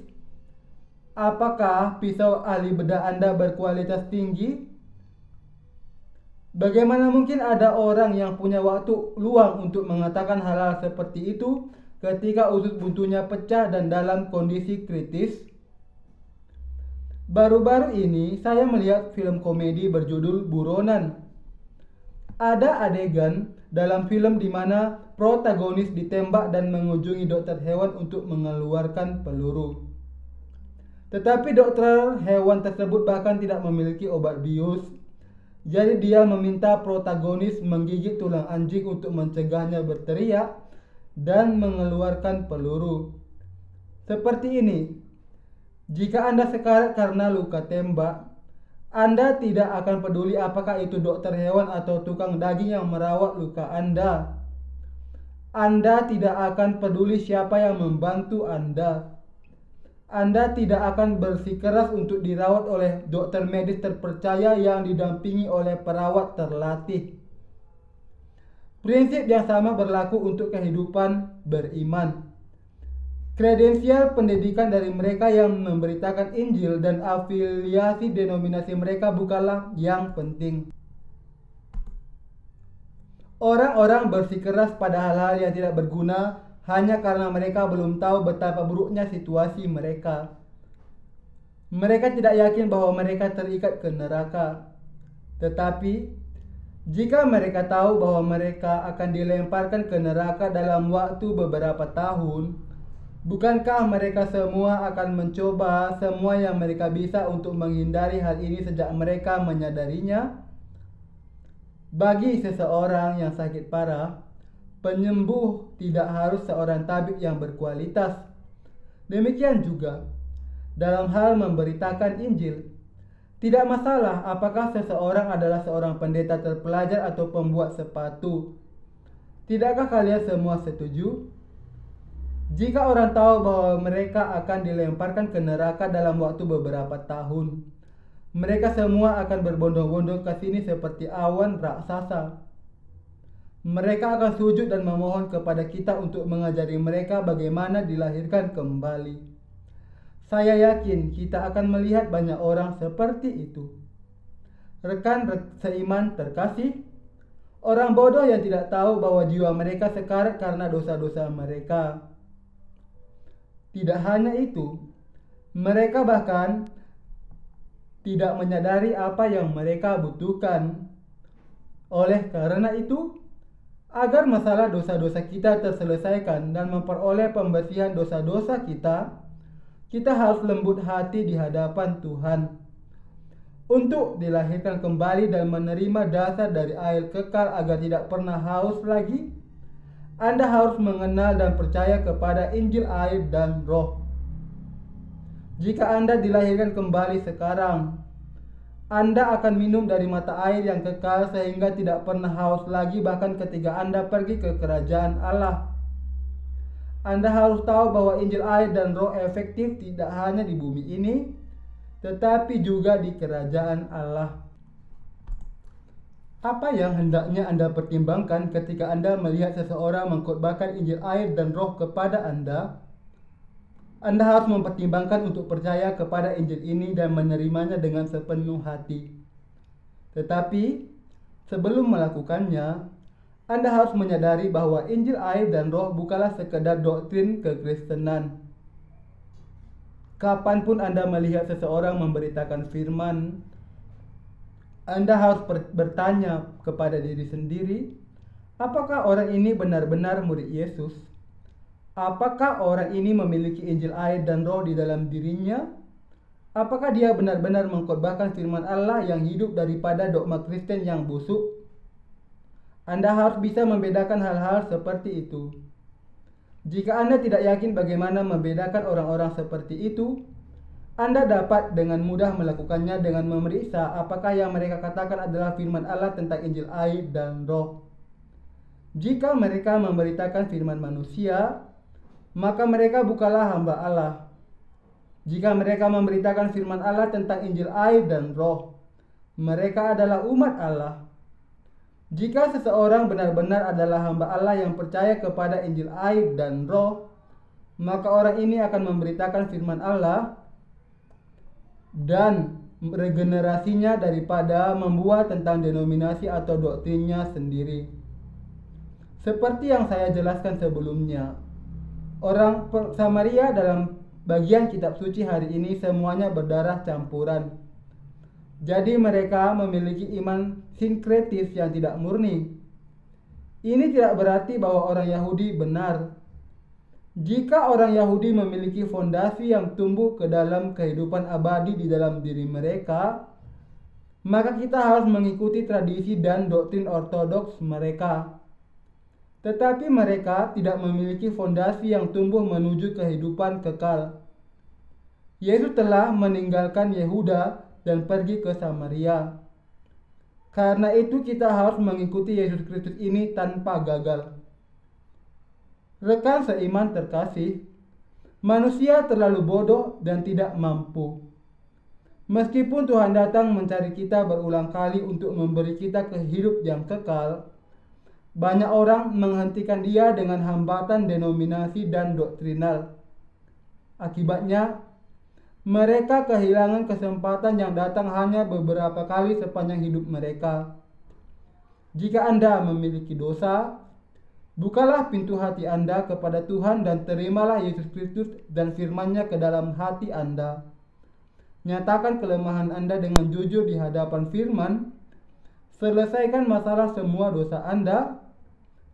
Apakah pisau ahli bedah Anda berkualitas tinggi?" Bagaimana mungkin ada orang yang punya waktu luang untuk mengatakan hal-hal seperti itu ketika usus buntunya pecah dan dalam kondisi kritis? Baru-baru ini saya melihat film komedi berjudul Buronan. Ada adegan dalam film di mana protagonis ditembak dan mengunjungi dokter hewan untuk mengeluarkan peluru. Tetapi dokter hewan tersebut bahkan tidak memiliki obat bius. Jadi dia meminta protagonis menggigit tulang anjing untuk mencegahnya berteriak dan mengeluarkan peluru. Seperti ini. Jika Anda sekarat karena luka tembak, Anda tidak akan peduli apakah itu dokter hewan atau tukang daging yang merawat luka Anda. Anda tidak akan peduli siapa yang membantu Anda. Anda tidak akan bersikeras untuk dirawat oleh dokter medis terpercaya yang didampingi oleh perawat terlatih. Prinsip yang sama berlaku untuk kehidupan beriman. Kredensial pendidikan dari mereka yang memberitakan Injil dan afiliasi denominasi mereka bukanlah yang penting. Orang-orang bersikeras pada hal-hal yang tidak berguna hanya karena mereka belum tahu betapa buruknya situasi mereka. Mereka tidak yakin bahwa mereka terikat ke neraka. Tetapi, jika mereka tahu bahwa mereka akan dilemparkan ke neraka dalam waktu beberapa tahun, bukankah mereka semua akan mencoba semua yang mereka bisa untuk menghindari hal ini sejak mereka menyadarinya? Bagi seseorang yang sakit parah, penyembuh tidak harus seorang tabib yang berkualitas. Demikian juga dalam hal memberitakan Injil. Tidak masalah apakah seseorang adalah seorang pendeta terpelajar atau pembuat sepatu. Tidakkah kalian semua setuju? Jika orang tahu bahwa mereka akan dilemparkan ke neraka dalam waktu beberapa tahun, mereka semua akan berbondong-bondong ke sini seperti awan raksasa. Mereka akan sujud dan memohon kepada kita untuk mengajari mereka bagaimana dilahirkan kembali. Saya yakin kita akan melihat banyak orang seperti itu. Rekan seiman terkasih, orang bodoh yang tidak tahu bahwa jiwa mereka sekarat karena dosa-dosa mereka. Tidak hanya itu, mereka bahkan tidak menyadari apa yang mereka butuhkan. Oleh karena itu, agar masalah dosa-dosa kita terselesaikan dan memperoleh pembersihan dosa-dosa kita harus lembut hati di hadapan Tuhan. Untuk dilahirkan kembali dan menerima dasar dari air kekal agar tidak pernah haus lagi, Anda harus mengenal dan percaya kepada Injil air dan Roh. Jika Anda dilahirkan kembali sekarang, Anda akan minum dari mata air yang kekal sehingga tidak pernah haus lagi bahkan ketika Anda pergi ke kerajaan Allah. Anda harus tahu bahwa Injil air dan Roh efektif tidak hanya di bumi ini, tetapi juga di kerajaan Allah. Apa yang hendaknya Anda pertimbangkan ketika Anda melihat seseorang mengkhotbahkan Injil air dan Roh kepada Anda? Anda harus mempertimbangkan untuk percaya kepada Injil ini dan menerimanya dengan sepenuh hati. Tetapi, sebelum melakukannya, Anda harus menyadari bahwa Injil air dan Roh bukanlah sekedar doktrin kekristenan. Kapanpun Anda melihat seseorang memberitakan firman, Anda harus bertanya kepada diri sendiri, apakah orang ini benar-benar murid Yesus? Apakah orang ini memiliki Injil air dan Roh di dalam dirinya? Apakah dia benar-benar mengkhotbahkan firman Allah yang hidup daripada dogma Kristen yang busuk? Anda harus bisa membedakan hal-hal seperti itu. Jika Anda tidak yakin bagaimana membedakan orang-orang seperti itu, Anda dapat dengan mudah melakukannya dengan memeriksa apakah yang mereka katakan adalah firman Allah tentang Injil air dan Roh. Jika mereka memberitakan firman manusia, maka mereka bukanlah hamba Allah. Jika mereka memberitakan firman Allah tentang Injil air dan Roh, mereka adalah umat Allah. Jika seseorang benar-benar adalah hamba Allah yang percaya kepada Injil air dan Roh, maka orang ini akan memberitakan firman Allah dan regenerasinya daripada membuat tentang denominasi atau doktrinnya sendiri. Seperti yang saya jelaskan sebelumnya, orang Samaria dalam bagian kitab suci hari ini semuanya berdarah campuran. Jadi mereka memiliki iman sinkretis yang tidak murni. Ini tidak berarti bahwa orang Yahudi benar. Jika orang Yahudi memiliki fondasi yang tumbuh ke dalam kehidupan abadi di dalam diri mereka, maka kita harus mengikuti tradisi dan doktrin ortodoks mereka. Tetapi mereka tidak memiliki fondasi yang tumbuh menuju kehidupan kekal. Yesus telah meninggalkan Yehuda dan pergi ke Samaria. Karena itu kita harus mengikuti Yesus Kristus ini tanpa gagal. Rekan seiman terkasih, manusia terlalu bodoh dan tidak mampu. Meskipun Tuhan datang mencari kita berulang kali untuk memberi kita hidup yang kekal, banyak orang menghentikan dia dengan hambatan denominasi dan doktrinal. Akibatnya, mereka kehilangan kesempatan yang datang hanya beberapa kali sepanjang hidup mereka. Jika Anda memiliki dosa, bukalah pintu hati Anda kepada Tuhan dan terimalah Yesus Kristus dan firman-Nya ke dalam hati Anda. Nyatakan kelemahan Anda dengan jujur di hadapan firman, selesaikan masalah semua dosa Anda,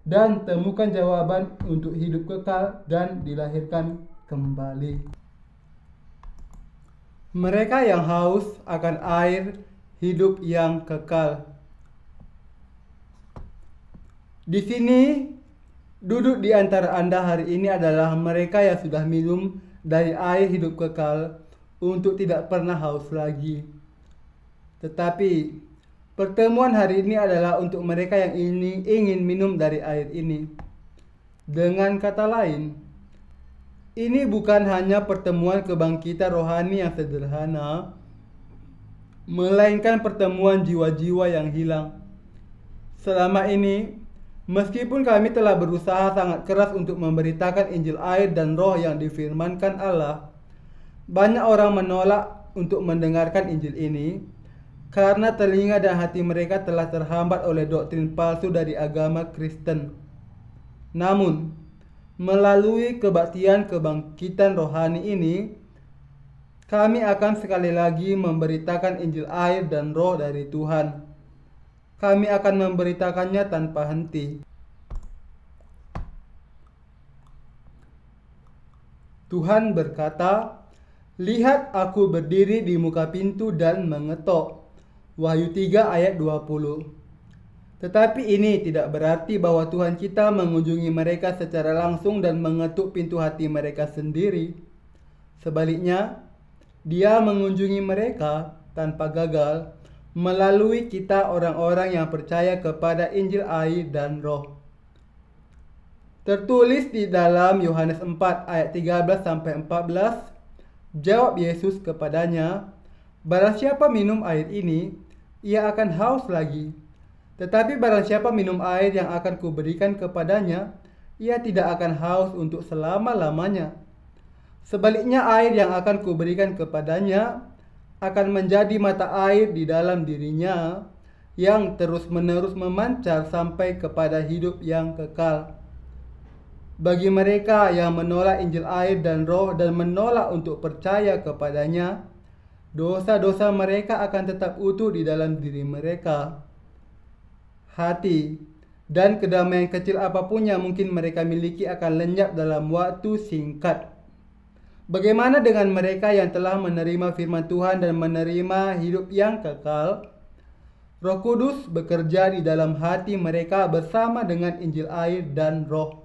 dan temukan jawaban untuk hidup kekal dan dilahirkan kembali. Mereka yang haus akan air hidup yang kekal. Di sini, duduk di antara Anda hari ini adalah mereka yang sudah minum dari air hidup kekal untuk tidak pernah haus lagi. Tetapi, pertemuan hari ini adalah untuk mereka yang ingin minum dari air ini. Dengan kata lain, ini bukan hanya pertemuan kebangkitan rohani yang sederhana, melainkan pertemuan jiwa-jiwa yang hilang. Selama ini, Meskipun kami telah berusaha sangat keras untuk memberitakan Injil air dan roh yang difirmankan Allah, banyak orang menolak untuk mendengarkan Injil ini karena telinga dan hati mereka telah terhambat oleh doktrin palsu dari agama Kristen. Namun, melalui kebaktian kebangkitan rohani ini, kami akan sekali lagi memberitakan Injil air dan roh dari Tuhan. Kami akan memberitakannya tanpa henti. Tuhan berkata, "Lihat, aku berdiri di muka pintu dan mengetok." Wahyu 3 ayat 20. Tetapi ini tidak berarti bahwa Tuhan kita mengunjungi mereka secara langsung dan mengetuk pintu hati mereka sendiri. Sebaliknya, Dia mengunjungi mereka tanpa gagal melalui kita orang-orang yang percaya kepada Injil air dan roh. Tertulis di dalam Yohanes 4 ayat 13-14, jawab Yesus kepadanya, "Barang siapa minum air ini, ia akan haus lagi. Tetapi barang siapa minum air yang akan kuberikan kepadanya, ia tidak akan haus untuk selama-lamanya. Sebaliknya air yang akan kuberikan kepadanya akan menjadi mata air di dalam dirinya yang terus-menerus memancar sampai kepada hidup yang kekal." Bagi mereka yang menolak Injil air dan roh dan menolak untuk percaya kepadanya, dosa-dosa mereka akan tetap utuh di dalam diri mereka. Hati dan kedamaian kecil apapun yang mungkin mereka miliki akan lenyap dalam waktu singkat. Bagaimana dengan mereka yang telah menerima firman Tuhan dan menerima hidup yang kekal? Roh Kudus bekerja di dalam hati mereka bersama dengan Injil air dan roh.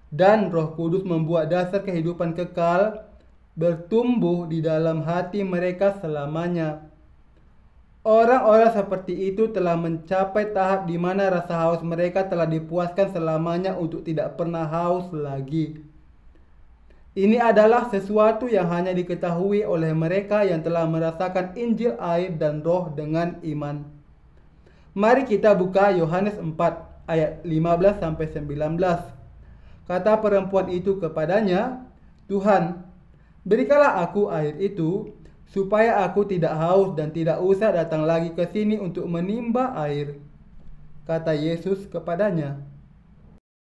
Dan Roh Kudus membuat dasar kehidupan kekal bertumbuh di dalam hati mereka selamanya. Orang-orang seperti itu telah mencapai tahap di mana rasa haus mereka telah dipuaskan selamanya untuk tidak pernah haus lagi. Ini adalah sesuatu yang hanya diketahui oleh mereka yang telah merasakan Injil air dan roh dengan iman. Mari kita buka Yohanes 4 ayat 15-19. Kata perempuan itu kepadanya, "Tuhan, berikanlah aku air itu, supaya aku tidak haus dan tidak usah datang lagi ke sini untuk menimba air." Kata Yesus kepadanya,